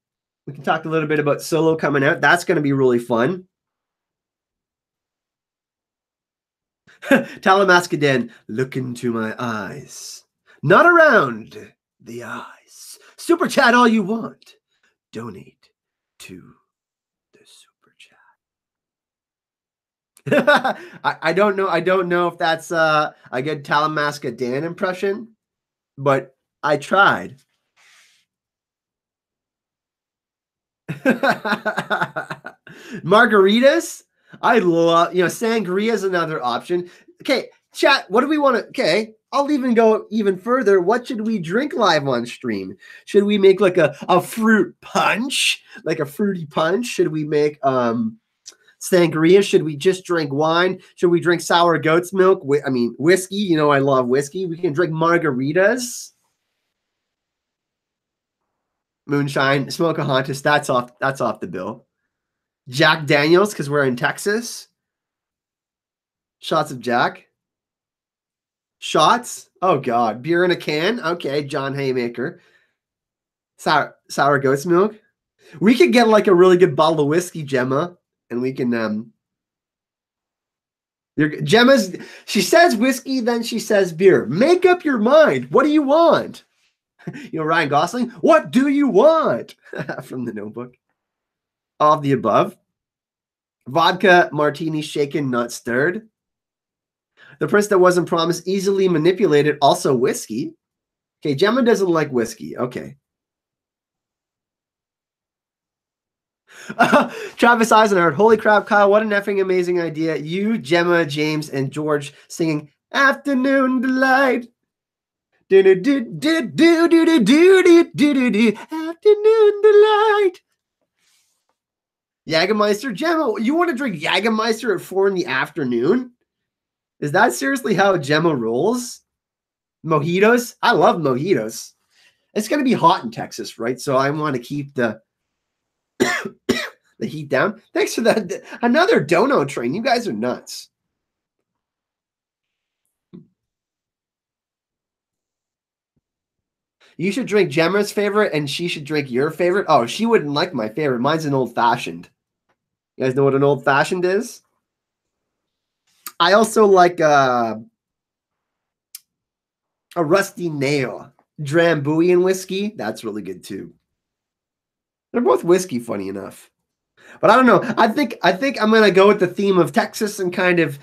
We can talk a little bit about Solo coming out. That's going to be really fun. Talamascaden, look into my eyes. Not around the eyes. Super chat all you want. Donate to the super chat. I don't know. I don't know if that's a good Talamascaden impression, but I tried. Margaritas? I love, sangria is another option. Okay, chat, what do we want to, okay, I'll even go even further. What should we drink live on stream? Should we make like a fruit punch, like a fruity punch? Should we make sangria? Should we just drink wine? Should we drink sour goat's milk? I mean, whiskey, I love whiskey. We can drink margaritas. Moonshine, Smokeahontas, that's off the bill. Jack Daniels, because we're in Texas. Shots of Jack. Shots? Oh, God. Beer in a can? Okay, John Haymaker. Sour goat's milk. We could get like a really good bottle of whiskey, Gemma, and we can she says whiskey, then she says beer. Make up your mind. What do you want? Ryan Gosling, what do you want? From The Notebook. All of the above. Vodka, martini, shaken, not stirred. The prince that wasn't promised, easily manipulated, also whiskey. Okay, Gemma doesn't like whiskey. Okay. Travis Eisenhardt, holy crap, Kyle, what an effing amazing idea. You, Gemma, James, and George singing Afternoon Delight. Afternoon Delight. Jägermeister, Gemma, you want to drink Jägermeister at 4 in the afternoon? Is that seriously how Gemma rolls? Mojitos? I love mojitos. It's going to be hot in Texas, right? So I want to keep the the heat down. Thanks for that. Another dono train. You guys are nuts. You should drink Gemma's favorite, and she should drink your favorite. Oh, she wouldn't like my favorite. Mine's an old-fashioned. You guys know what an old-fashioned is? I also like a rusty nail. Drambuie whiskey. That's really good, too. They're both whiskey, funny enough. But I don't know. I think I'm going to go with the theme of Texas and kind of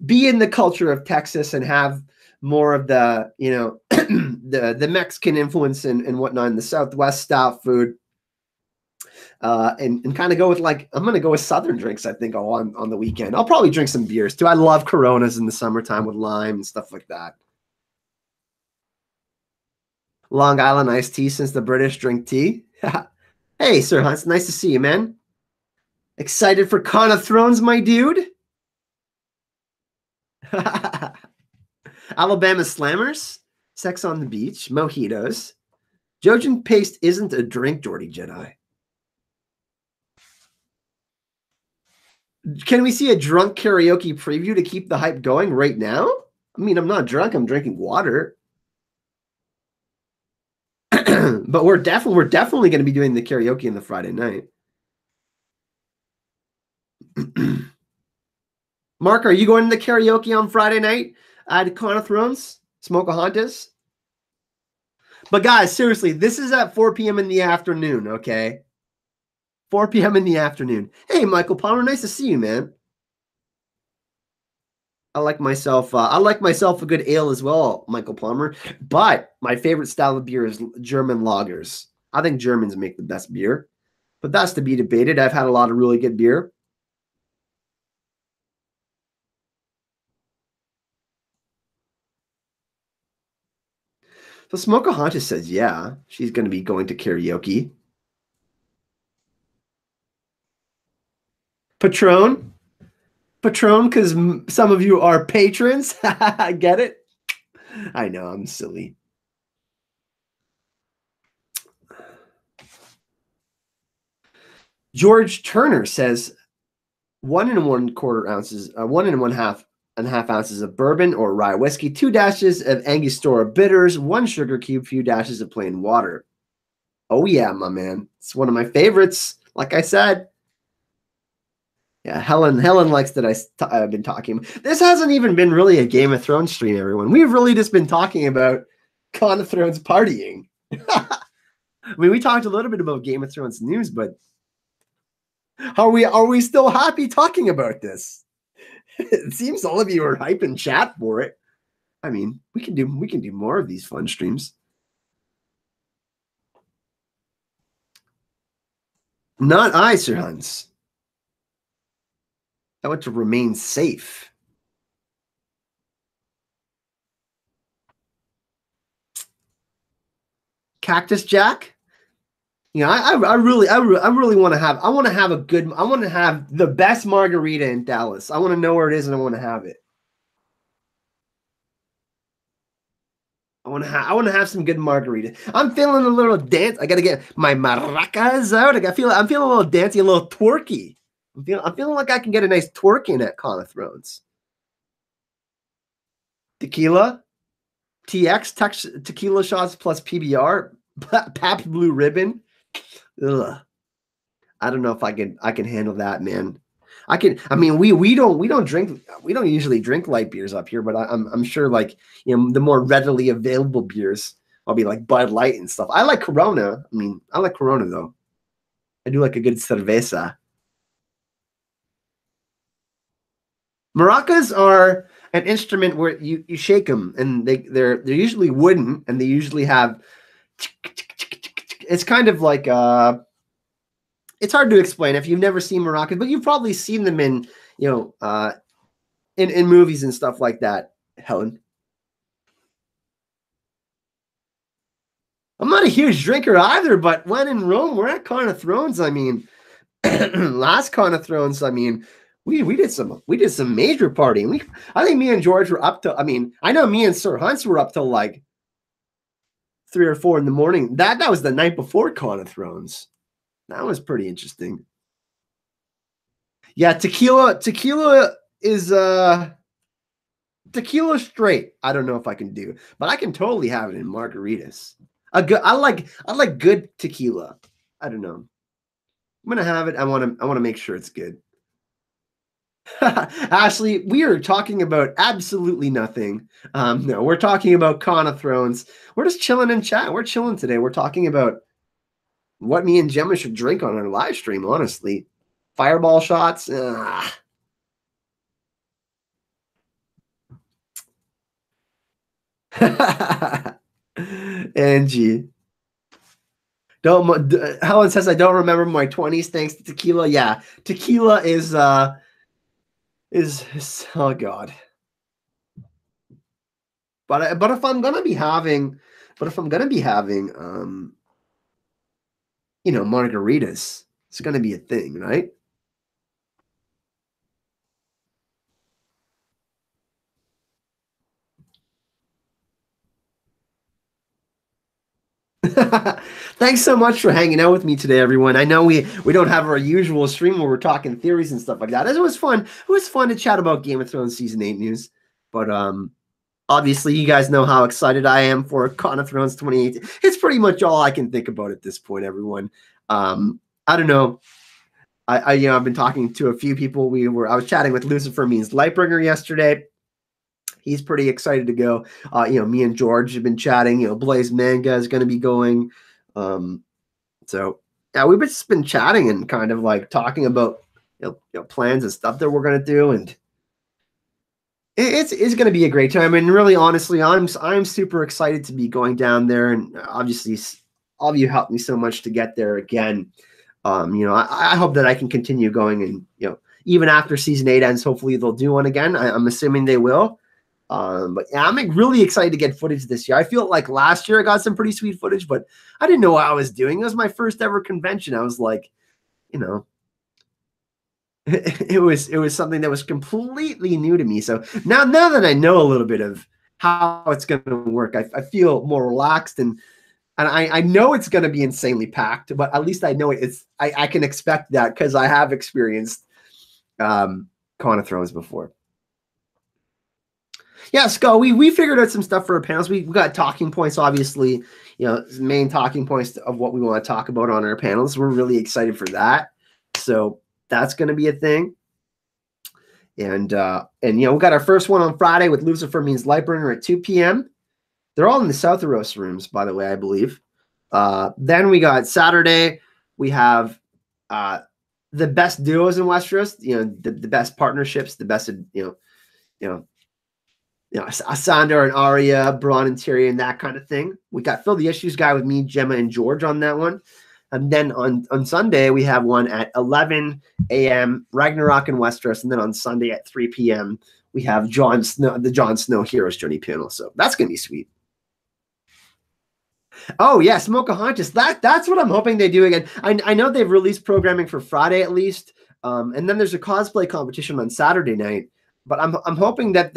be in the culture of Texas and have more of the, the Mexican influence and whatnot in the Southwest style food. And kind of go with I'm going to go with Southern drinks, I think, on the weekend. I'll probably drink some beers too. I love Coronas in the summertime with lime and stuff like that. Long Island iced tea since the British drink tea. Hey, Sir Hunts, nice to see you, man. Excited for Con of Thrones, my dude? Alabama Slammers, Sex on the Beach, mojitos. Jojen Paste isn't a drink, Jordy Jedi. Can we see a drunk karaoke preview to keep the hype going right now? I mean, I'm not drunk. I'm drinking water. But we're definitely going to be doing the karaoke on the Friday night. Mark, are you going to the karaoke on Friday night at Con of Thrones? Smokahontas? But guys, seriously, this is at 4 p.m. in the afternoon, okay? 4 p.m. in the afternoon. Hey, Michael Palmer, nice to see you, man. I like myself a good ale as well, Michael Plummer. But my favorite style of beer is German lagers. I think Germans make the best beer, but that's to be debated. I've had a lot of really good beer. So Smokahontas says, yeah, she's going to be going to karaoke. Patron, because some of you are patrons. I get it. I know, I'm silly. George Turner says 1 1/4 ounces, 1 1/2 ounces of bourbon or rye whiskey, 2 dashes of Angostura bitters, 1 sugar cube, few dashes of plain water. Oh yeah, my man. It's one of my favorites. Like I said. Yeah, Helen likes that I've been talking. This hasn't even been really a Game of Thrones stream, everyone. We've really just been talking about Con of Thrones partying. I mean, we talked a little bit about Game of Thrones news, but are we still happy talking about this? It seems all of you are hype and chat for it. I mean, we can do more of these fun streams. Not I, Sir Hans. I want to remain safe. Cactus Jack? You know, I really want to have the best margarita in Dallas. I want to know where it is and I want to have it. I want to have some good margarita. I'm feeling a little dance. I got to get my maracas out. I'm feeling a little dancey, a little twerky. I'm feeling like I can get a nice twerk in at Con of Thrones. Tequila, TX, tequila shots plus PBR, Pabst Blue Ribbon. Ugh. I don't know if I can handle that, man. I mean, we don't usually drink light beers up here, but I'm sure, like, you know, the more readily available beers, I'll be like Bud Light and stuff. I like Corona. I mean, I like Corona though. I do like a good cerveza. Maracas are an instrument where you shake them, and they're usually wooden, and they usually have. It's kind of like it's hard to explain if you've never seen maracas, but you've probably seen them in, you know, in movies and stuff like that. Helen, I'm not a huge drinker either, but when in Rome, we're at Con of Thrones. I mean, last Con of Thrones, I mean, we did some major partying. I think me and George were up to. I mean, I know me and Sir Hunts were up till like 3 or 4 in the morning. That was the night before Con of Thrones. That was pretty interesting. Yeah, tequila is tequila straight. I don't know if I can do, but I can totally have it in margaritas. I like good tequila. I don't know. I'm gonna have it. I want to make sure it's good. Ashley, we are talking about absolutely nothing. No, we're talking about Con of Thrones. We're just chilling in chat. We're chilling today. We're talking about what me and Gemma should drink on our live stream, honestly. Fireball shots. Angie. Helen says, I don't remember my 20s thanks to tequila. Yeah, tequila is oh God. But if I'm gonna be having you know, margaritas, it's gonna be a thing, right? Thanks so much for hanging out with me today, everyone. I know we don't have our usual stream where we're talking theories and stuff like that. It was fun. It was fun to chat about Game of Thrones season 8 news. But obviously, you guys know how excited I am for Con of Thrones 2018. It's pretty much all I can think about at this point, everyone. I don't know. I've been talking to a few people. I was chatting with Lucifer Means Lightbringer yesterday. He's pretty excited to go. Me and George have been chatting. Blaze Manga is going to be going. So yeah, we've just been chatting and kind of like talking about plans and stuff that we're going to do, and it's going to be a great time. And really, honestly, I'm super excited to be going down there, and obviously, all of you helped me so much to get there again. I hope that I can continue going, and even after season 8 ends, hopefully they'll do one again. I'm assuming they will. But yeah, I'm really excited to get footage this year. I feel like last year I got some pretty sweet footage, but I didn't know what I was doing. It was my first ever convention. I was like, it was something that was completely new to me. So now that I know a little bit of how it's going to work, I feel more relaxed, and I know it's going to be insanely packed, but at least I know I can expect that because I have experienced Con of Thrones before. Yeah, Skull, we figured out some stuff for our panels. We got talking points, obviously, main talking points of what we want to talk about on our panels. We're really excited for that. So that's going to be a thing. And we got our first one on Friday with Lucifer Means Lightbringer at 2 p.m. They're all in the Southaros rooms, by the way, I believe. Then we got Saturday. We have the best duos in Westeros, the best partnerships, the best, Sandor and Arya, Bronn and Tyrion, that kind of thing. We got Phil the Issues guy with me, Gemma, and George on that one. And then on Sunday, we have one at 11 a.m., Ragnarok in Westeros. And then on Sunday at 3 p.m., we have the Jon Snow Hero's Journey panel. So that's going to be sweet. Oh, yeah, Smokeahontas. That's what I'm hoping they do again. I know they've released programming for Friday at least. And then there's a cosplay competition on Saturday night. But I'm hoping that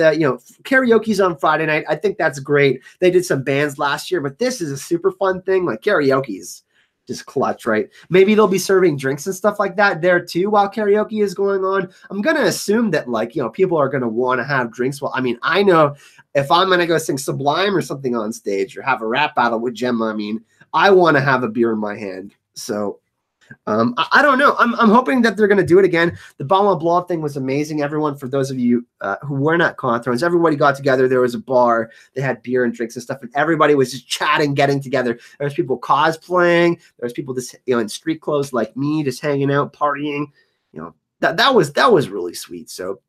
karaoke's on Friday night. I think that's great. They did some bands last year, but this is a super fun thing. Like karaoke's just clutch, right? Maybe they'll be serving drinks and stuff like that there too while karaoke is going on. I'm gonna assume that people are gonna want to have drinks. Well, I know if I'm gonna go sing Sublime or something on stage or have a rap battle with Gemma, I want to have a beer in my hand. So. I don't know. I'm hoping that they're going to do it again. The Ballon Blanc thing was amazing. Everyone, for those of you who were not Con of Thrones, everybody got together. There was a bar. They had beer and drinks and stuff, and everybody was just chatting, getting together. There was people cosplaying. There was people just in street clothes like me, just hanging out, partying. That was really sweet. So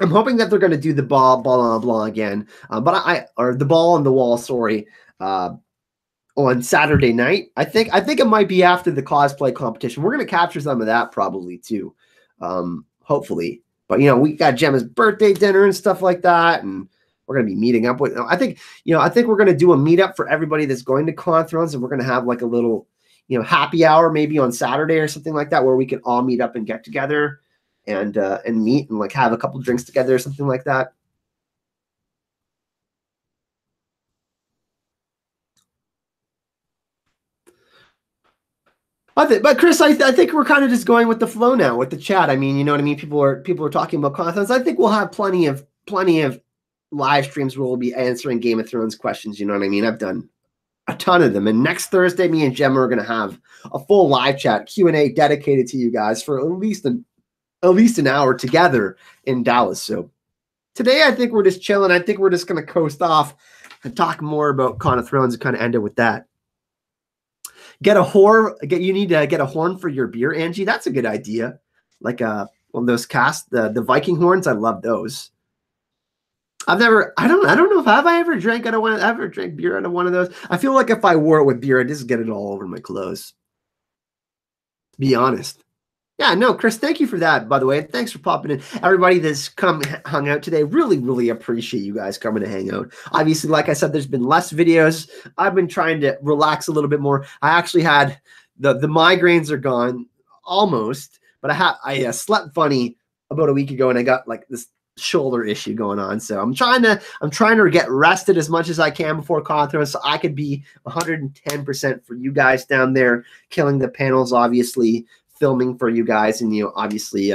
I'm hoping that they're going to do the Ballon Blanc again. Or the Ball on the Wall. Sorry. On Saturday night. I think it might be after the cosplay competition. We're going to capture some of that probably too, hopefully. But we got Gemma's birthday dinner and stuff like that, and we're going to be meeting up with. I think we're going to do a meetup for everybody that's going to Con of Thrones, and we're going to have like a little happy hour maybe on Saturday or something like that, where we can all meet up and get together and meet and like have a couple drinks together or something like that. But Chris, I think we're kind of just going with the flow now with the chat. You know what I mean? People are talking about content. I think we'll have plenty of live streams where we'll be answering Game of Thrones questions. You know what I mean? I've done a ton of them. And next Thursday, me and Gemma are going to have a full live chat Q&A dedicated to you guys for at least an hour together in Dallas. So today, I think we're just chilling. I think we're just going to coast off and talk more about Con of Thrones and kind of end it with that. You need to get a horn for your beer, Angie. That's a good idea. Like one of those the Viking horns. I love those. I don't know if I ever drank beer out of one of those. I feel like if I wore it with beer, I'd just get it all over my clothes. To be honest. Yeah, no, Chris, thank you for that, by the way. Thanks for popping in. Everybody that's hung out today, really, really appreciate you guys coming to hang out. Obviously, like I said, there's been less videos. I've been trying to relax a little bit more. I actually had the migraines are gone almost, but I slept funny about a week ago, and I got like this shoulder issue going on. So I'm trying to get rested as much as I can before Con of Thrones, so I could be 110% for you guys down there, killing the panels, obviously. Filming for you guys, and obviously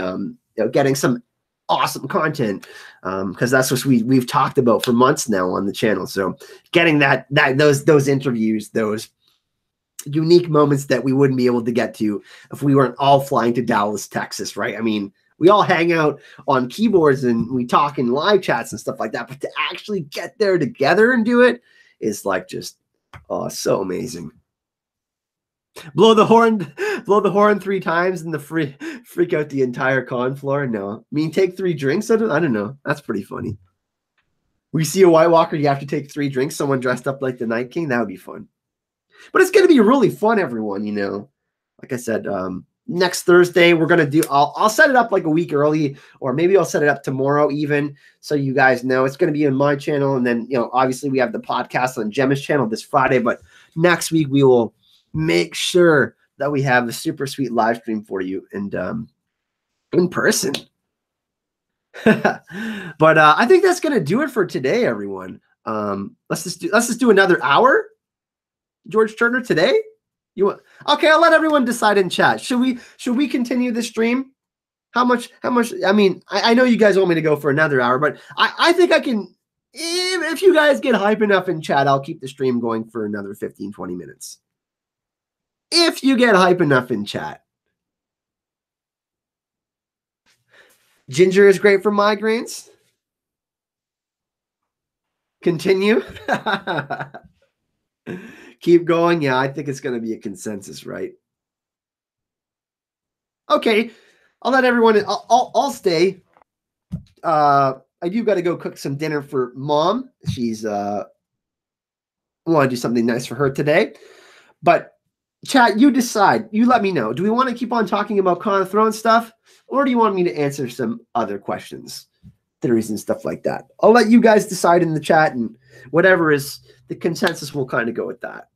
getting some awesome content, because that's what we've talked about for months now on the channel. So getting those interviews, those unique moments that we wouldn't be able to get to if we weren't all flying to Dallas, Texas, right? I mean, we all hang out on keyboards and we talk in live chats and stuff like that, but to actually get there together and do it is like just, oh, so amazing. Blow the horn 3 times and freak out the entire con floor. No, I mean, take 3 drinks. I don't know. That's pretty funny. We see a White Walker, you have to take 3 drinks. Someone dressed up like the Night King. That would be fun. But it's going to be really fun, everyone. You know, like I said, next Thursday we're going to do. I'll set it up like a week early, or maybe I'll set it up tomorrow even, so you guys know it's going to be on my channel. And then, you know, obviously we have the podcast on Gemma's channel this Friday. But next week we will make sure that we have a super sweet live stream for you and in person. But I think that's gonna do it for today, everyone. Let's just do another hour, George Turner, today. Okay, I'll let everyone decide in chat. Should we continue the stream? How much? I mean, I know you guys want me to go for another hour, but I think I can. If you guys get hype enough in chat, I'll keep the stream going for another 15-20 minutes. If you get hype enough in chat. Ginger is great for migraines. Continue. Keep going. Yeah, I think it's going to be a consensus, right? Okay, I'll let everyone. I'll stay. I do got to go cook some dinner for Mom. She's want to do something nice for her today. But chat, you decide. You let me know. Do we want to keep on talking about Con of Thrones stuff, or do you want me to answer some other questions, theories, and stuff like that? I'll let you guys decide in the chat, and whatever is the consensus, we'll kind of go with that.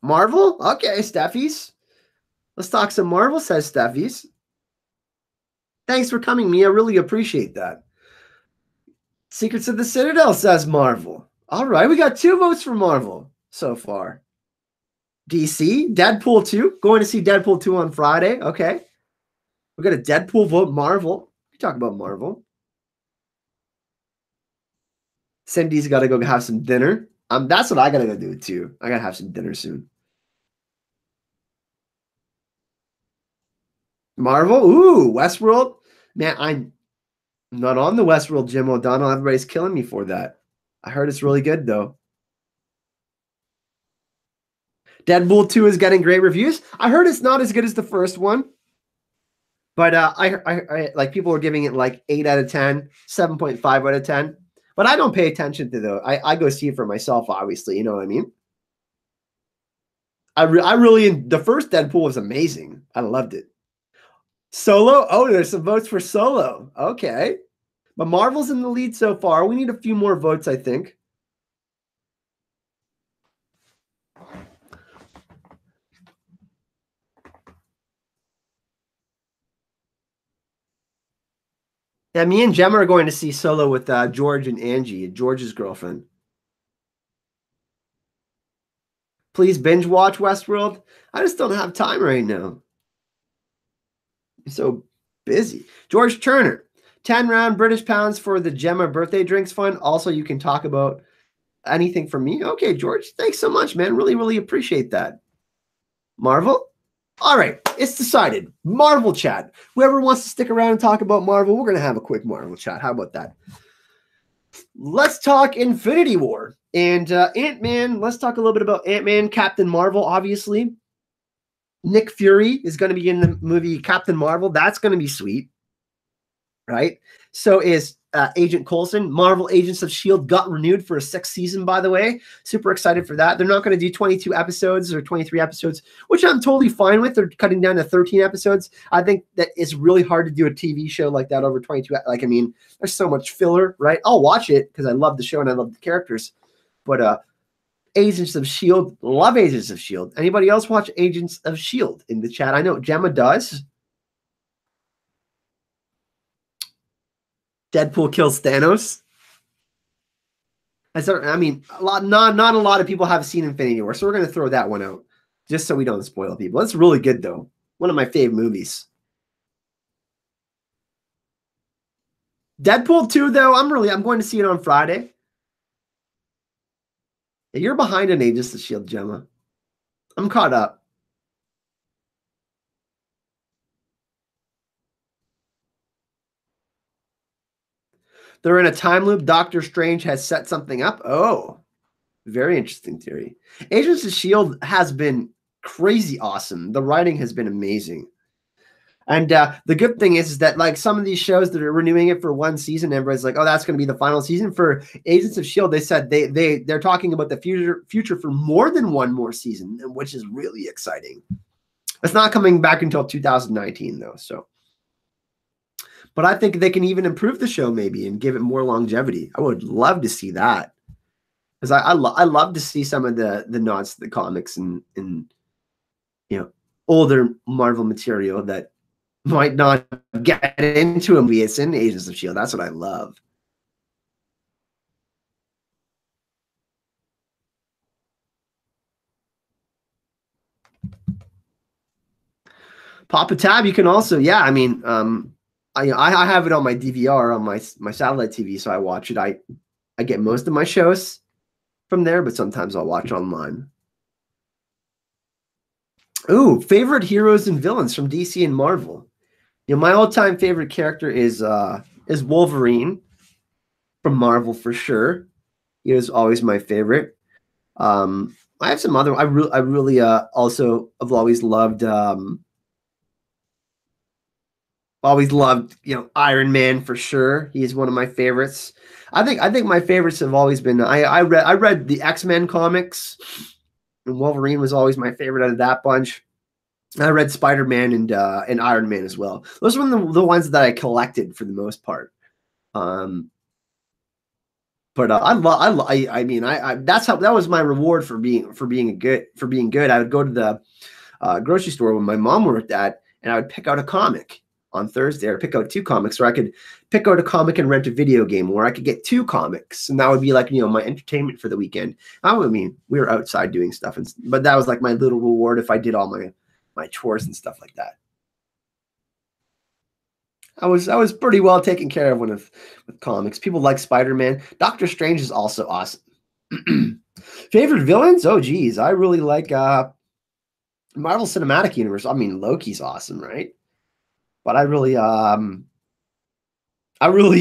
Marvel? Okay, Steffies. Let's talk some Marvel, says Steffies. Thanks for coming, Mia. Really appreciate that. Secrets of the Citadel, says Marvel. All right, we got 2 votes for Marvel so far. DC, Deadpool 2. Going to see Deadpool 2 on Friday. Okay. We got a Deadpool vote. Marvel. We talk about Marvel. Cindy's got to go have some dinner. That's what I got to go do too. I got to have some dinner soon. Marvel. Ooh, Westworld. Man, I'm not on the Westworld, Jim O'Donnell. Everybody's killing me for that. I heard it's really good, though. Deadpool 2 is getting great reviews. I heard it's not as good as the first one. But I like people are giving it like 8 out of 10, 7.5 out of 10. But I don't pay attention to those. I go see it for myself, obviously. You know what I mean? I really, the first Deadpool was amazing. I loved it. Solo? Oh, there's some votes for Solo. Okay. But Marvel's in the lead so far. We need a few more votes, I think. Yeah, me and Gemma are going to see Solo with George and Angie, George's girlfriend. Please binge watch Westworld. I just don't have time right now. I'm so busy. George Turner, 10 round British pounds for the Gemma birthday drinks fund. Also, you can talk about anything from me. Okay, George, thanks so much, man. Really, really appreciate that. Marvel? All right, it's decided. Marvel chat. Whoever wants to stick around and talk about Marvel, we're going to have a quick Marvel chat. How about that? Let's talk Infinity War. And Ant-Man, let's talk a little bit about Ant-Man, Captain Marvel, obviously. Nick Fury is going to be in the movie Captain Marvel. That's going to be sweet, right? So is Agent Coulson. Marvel Agents of S.H.I.E.L.D. got renewed for a 6th season, by the way. Super excited for that. They're not going to do 22 episodes or 23 episodes, which I'm totally fine with. They're cutting down to 13 episodes. I think that it's really hard to do a TV show like that over 22. Like, I mean, there's so much filler, right? I'll watch it because I love the show and I love the characters. But Agents of S.H.I.E.L.D. Love Agents of S.H.I.E.L.D. Anybody else watch Agents of S.H.I.E.L.D. in the chat? I know Gemma does. Deadpool kills Thanos. I mean, not a lot of people have seen Infinity War, so we're going to throw that one out just so we don't spoil people. It's really good, though. One of my favorite movies. Deadpool 2, though, I'm going to see it on Friday. You're behind on Agents of S.H.I.E.L.D., Gemma. I'm caught up. They're in a time loop. Doctor Strange has set something up. Oh, very interesting theory. Agents of S.H.I.E.L.D. has been crazy awesome. The writing has been amazing. And the good thing is that like some of these shows that are renewing it for one season, everybody's like, oh, that's going to be the final season. For Agents of S.H.I.E.L.D., they said they're talking about the future for more than one more season, which is really exciting. It's not coming back until 2019, though. So, but I think they can even improve the show maybe and give it more longevity. I would love to see that because I love to see some of the nods to the comics and older Marvel material that might not get into a movie. It's in Agents of S.H.I.E.L.D. That's what I love. Pop a tab. You can also, yeah. I mean, I have it on my DVR on my satellite TV, so I watch it. I get most of my shows from there, but sometimes I'll watch online. Ooh, favorite heroes and villains from DC and Marvel. My all-time favorite character is Wolverine from Marvel for sure. He was always my favorite. I have some other. I really also have always loved Iron Man for sure. He's one of my favorites. I think my favorites have always been I read the X-Men comics, and Wolverine was always my favorite out of that bunch. I read Spider-Man and Iron Man as well. Those were the ones that I collected for the most part. But I mean, that was my reward for being good. I would go to the grocery store when my mom worked at, and I would pick out a comic on Thursday, or pick out two comics, or I could pick out a comic and rent a video game, or I could get two comics, and that would be like my entertainment for the weekend. I mean, we were outside doing stuff, but that was like my little reward if I did all my chores and stuff like that. I was pretty well taken care of with comics. People like Spider-Man. Doctor Strange is also awesome. Favorite villains? Oh geez, I really like Marvel Cinematic Universe. I mean, Loki's awesome, right? But I really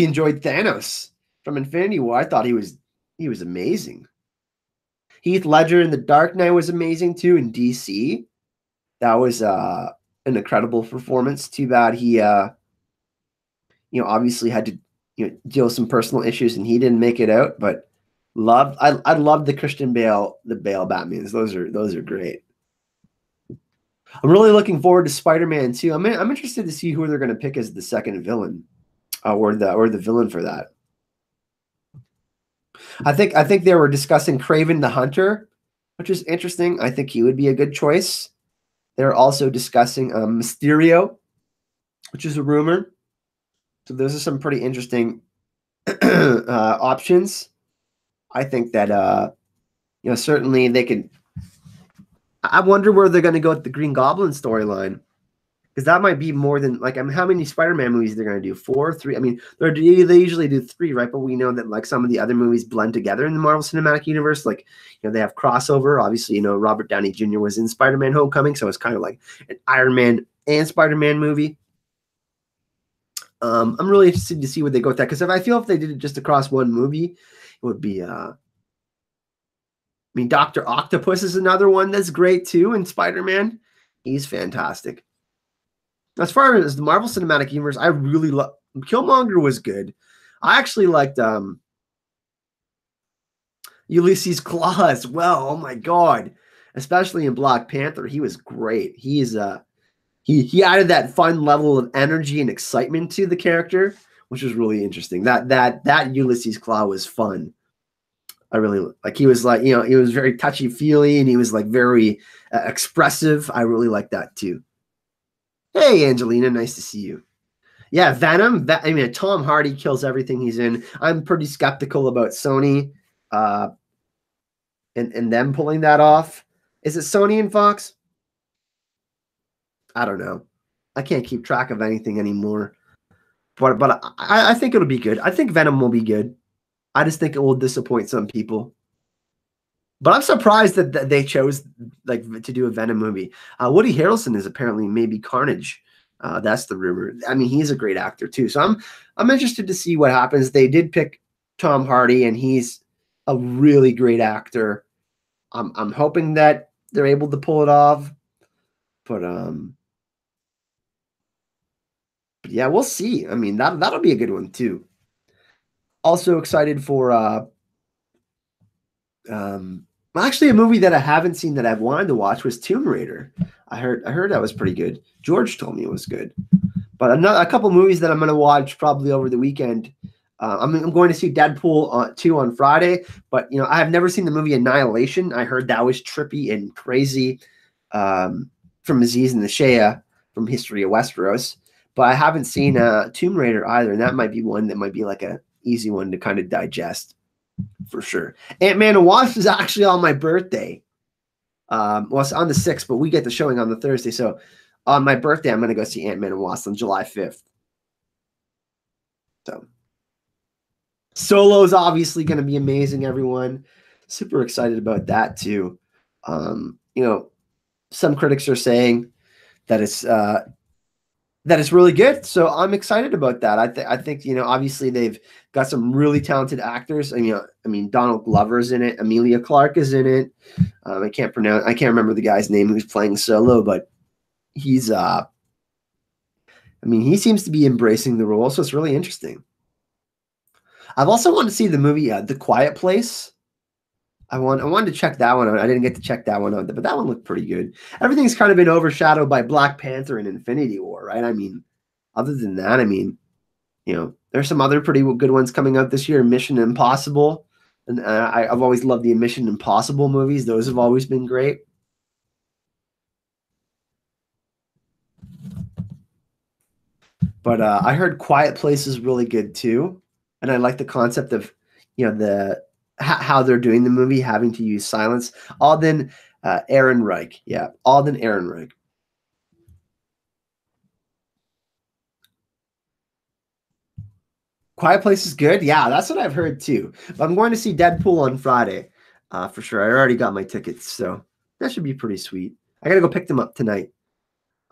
enjoyed Thanos from Infinity War. I thought he was amazing. Heath Ledger in The Dark Knight was amazing too in DC. That was an incredible performance. Too bad he obviously had to deal with some personal issues and he didn't make it out. But I love the Christian Bale Batmans. Those are great. I'm really looking forward to Spider-Man too. I'm interested to see who they're going to pick as the second villain, or the villain for that. I think they were discussing Kraven the Hunter, which is interesting. I think he would be a good choice. They're also discussing Mysterio, which is a rumor. So those are some pretty interesting options. I think that certainly they could. I wonder where they're going to go with the Green Goblin storyline, because that might be more than how many Spider-Man movies they're going to do? 4, 3? I mean, they usually do 3, right? But we know that some of the other movies blend together in the Marvel Cinematic Universe. They have crossover. Obviously, Robert Downey Jr. was in Spider-Man: Homecoming, so it's kind of like an Iron Man and Spider-Man movie. I'm really interested to see where they go with that, because if they did it just across one movie, it would be I mean, Dr. Octopus is another one that's great too in Spider-Man. He's fantastic. As far as the Marvel Cinematic Universe, I really love Killmonger was good. I actually liked Ulysses Claw as well. Oh my god. Especially in Black Panther. He was great. He added that fun level of energy and excitement to the character, which was really interesting. That Ulysses Claw was fun. I really he was he was very touchy-feely, and he was very expressive. I really like that too. Hey, Angelina, nice to see you. Yeah, Venom. I mean, Tom Hardy kills everything he's in. I'm pretty skeptical about Sony and them pulling that off. Is it Sony and Fox? I don't know. I can't keep track of anything anymore. But I think it'll be good. I think Venom will be good. I just think it will disappoint some people. But I'm surprised that they chose like to do a Venom movie. Woody Harrelson is apparently maybe Carnage. That's the rumor. I mean, he's a great actor too. So I'm interested to see what happens. They did pick Tom Hardy, and he's a really great actor. I'm hoping that they're able to pull it off. But yeah, we'll see. I mean, that'll be a good one too. Also excited for actually a movie that I haven't seen that I've wanted to watch was Tomb Raider. I heard that was pretty good. George told me it was good. But a couple movies that I'm going to watch probably over the weekend. I'm going to see Deadpool 2 on Friday, but I have never seen the movie Annihilation. I heard that was trippy and crazy from Aziz and the Shea from History of Westeros. But I haven't seen Tomb Raider either, and that might be one that might be like a easy one to kind of digest for sure. Ant-Man and Wasp is actually on my birthday. Well, it's on the 6th, but we get the showing on the Thursday. So on my birthday, I'm going to go see Ant-Man and Wasp on July 5th. So Solo is obviously going to be amazing, everyone. Super excited about that too. Some critics are saying that it's really good. So I'm excited about that. I think, obviously they've got some really talented actors. I mean, Donald Glover's in it. Emilia Clarke is in it. I can't remember the guy's name who's playing Solo, but he's, he seems to be embracing the role. So it's really interesting. I've also wanted to see the movie, The Quiet Place. I wanted to check that one out. I didn't get to check that one out, but that one looked pretty good. Everything's kind of been overshadowed by Black Panther and Infinity War, right? I mean, other than that, there's some other pretty good ones coming out this year. Mission Impossible, and I've always loved the Mission Impossible movies. Those have always been great. But I heard Quiet Place is really good too, and I like the concept of how they're doing the movie, having to use silence. Alden Ehrenreich. Yeah, Alden Ehrenreich. Quiet Place is good. Yeah, that's what I've heard too. But I'm going to see Deadpool on Friday for sure. I already got my tickets, so that should be pretty sweet. I got to go pick them up tonight.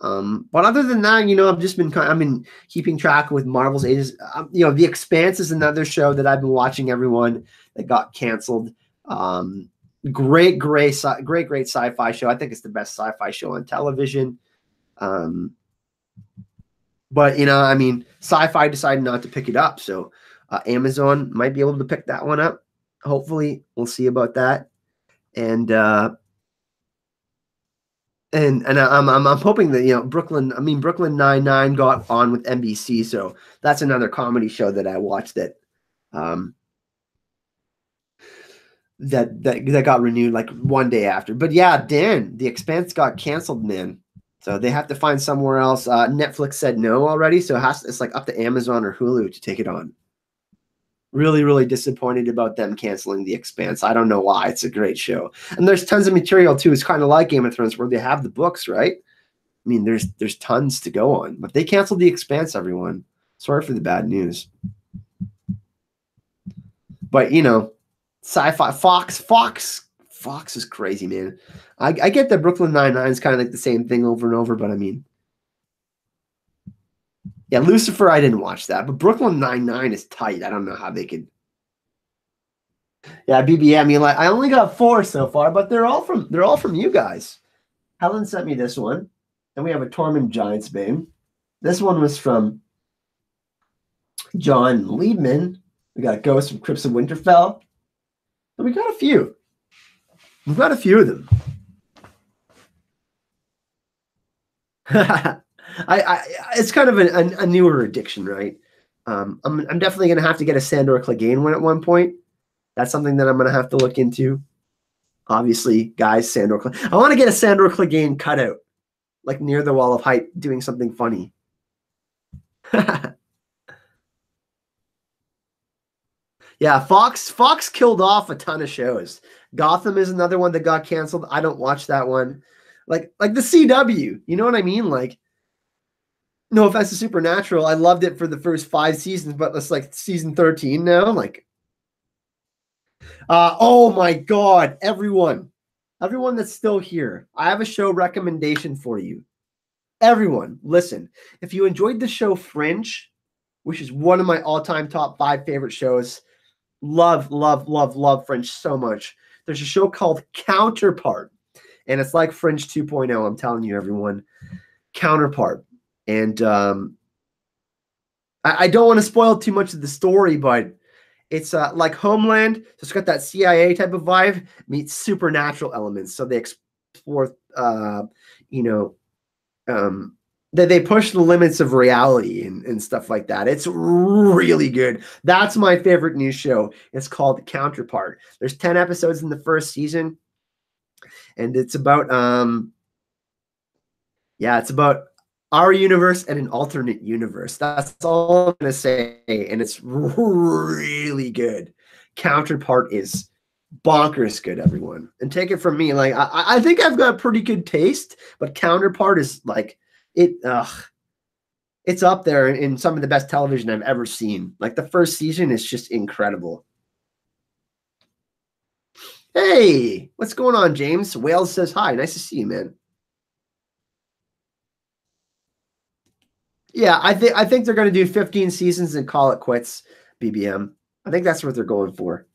But other than that, I've been keeping track with Marvel's Agents. The Expanse is another show that I've been watching. Everyone that got canceled. Great sci-fi show. I think it's the best sci-fi show on television. But Sci-Fi decided not to pick it up, so Amazon might be able to pick that one up. Hopefully, we'll see about that. And I'm hoping that Brooklyn Nine-Nine got on with NBC, so that's another comedy show that I watched that that got renewed like one day after. But yeah, Dan, The Expanse got canceled, man. So they have to find somewhere else. Netflix said no already, so it's like up to Amazon or Hulu to take it on. Really, really disappointed about them canceling The Expanse. I don't know why. It's a great show. And there's tons of material, too. It's kind of like Game of Thrones where they have the books, right? I mean, there's tons to go on. But they canceled The Expanse, everyone. Sorry for the bad news. But, Sci-Fi, Fox is crazy, man. I get that Brooklyn Nine-Nine is kind of like the same thing over and over, but yeah, Lucifer, I didn't watch that, but Brooklyn Nine-Nine is tight. I don't know how they could. Yeah, BBM. I only got 4 so far, but they're all from you guys. Helen sent me this one, and we have a Tormund Giants Bane. This one was from John Liebman. We got Ghost from Crypts of Winterfell, and we got a few. We've got a few of them. It's kind of a newer addiction, right? I'm definitely going to have to get a Sandor Clegane one at one point. That's something that I'm going to have to look into. Obviously, guys, Sandor Clegane. I want to get a Sandor Clegane cutout, like near the Wall of Hype, doing something funny. Yeah, Fox killed off a ton of shows. Gotham is another one that got canceled. I don't watch that one. Like the CW, you know what I mean? Like no offense to Supernatural, I loved it for the first 5 seasons, but it's like season 13 now. Like, oh my God, everyone that's still here, I have a show recommendation for you. Everyone, listen. If you enjoyed the show Fringe, which is one of my all-time top 5 favorite shows, love Fringe so much. There's a show called Counterpart, and it's like Fringe 2.0. I'm telling you, everyone, Counterpart. And I don't want to spoil too much of the story, but it's like Homeland. So it's got that CIA type of vibe meets supernatural elements. So they explore, you know, they push the limits of reality and stuff like that. It's really good. That's my favorite new show. It's called Counterpart. There's 10 episodes in the first season, and it's about it's about our universe and an alternate universe. That's all I'm gonna say, and it's really good. Counterpart is bonkers good, everyone, and take it from me. Like I think I've got pretty good taste, but Counterpart is like it. It's up there in some of the best television I've ever seen. Like the first season is just incredible. Hey, what's going on, James? Wales says hi. Nice to see you, man. Yeah, I think they're going to do 15 seasons and call it quits, BBM. I think that's what they're going for.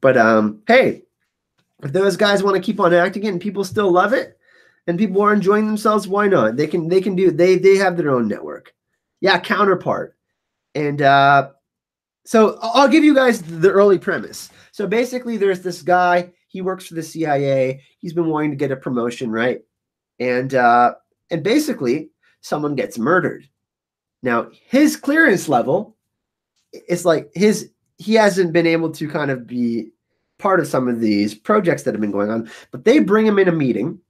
But hey, if those guys want to keep on acting it and people still love it and people are enjoying themselves, why not? They have their own network. Yeah, Counterpart. And so I'll give you guys the early premise. So basically there's this guy, he works for the CIA. He's been wanting to get a promotion, right? And basically someone gets murdered. Now, his clearance level, it's like he hasn't been able to kind of be part of some of these projects that have been going on, but they bring him in a meeting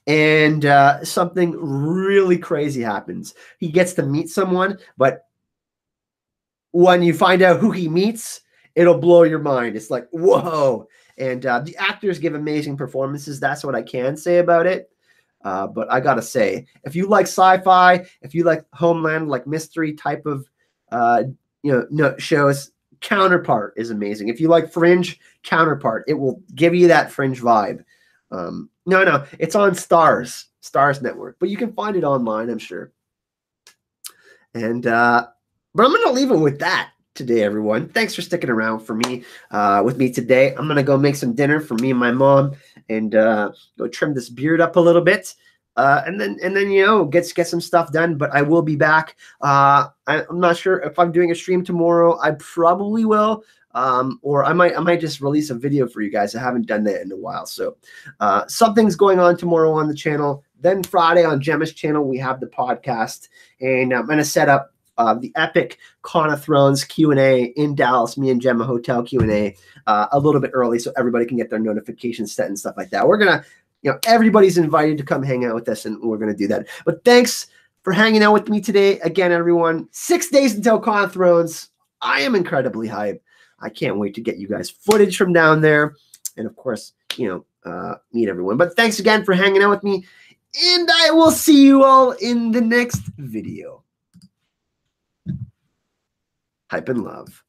and something really crazy happens. He gets to meet someone, but when you find out who he meets, it'll blow your mind. It's like, whoa. And the actors give amazing performances. That's what I can say about it. But I gotta say, if you like sci-fi, if you like Homeland, like mystery type of shows, Counterpart is amazing. If you like Fringe, Counterpart, it will give you that Fringe vibe. No, it's on Stars Network, but you can find it online, I'm sure. And but I'm gonna leave it with that today, everyone. Thanks for sticking around for me with me today. I'm gonna go make some dinner for me and my mom and go trim this beard up a little bit. And then get some stuff done. But I will be back. I'm not sure if I'm doing a stream tomorrow. I probably will, or I might just release a video for you guys. I haven't done that in a while, so something's going on tomorrow on the channel. Then Friday on Gemma's channel we have the podcast, and I'm gonna set up the epic Con of Thrones Q&A in Dallas, me and Gemma Hotel Q&A a little bit early so everybody can get their notifications set and stuff like that. We're gonna. Everybody's invited to come hang out with us, and we're going to do that. But thanks for hanging out with me today. Again, everyone, 6 days until Con of Thrones. I am incredibly hyped. I can't wait to get you guys footage from down there. And, of course, meet everyone. But thanks again for hanging out with me. And I will see you all in the next video. Hype and love.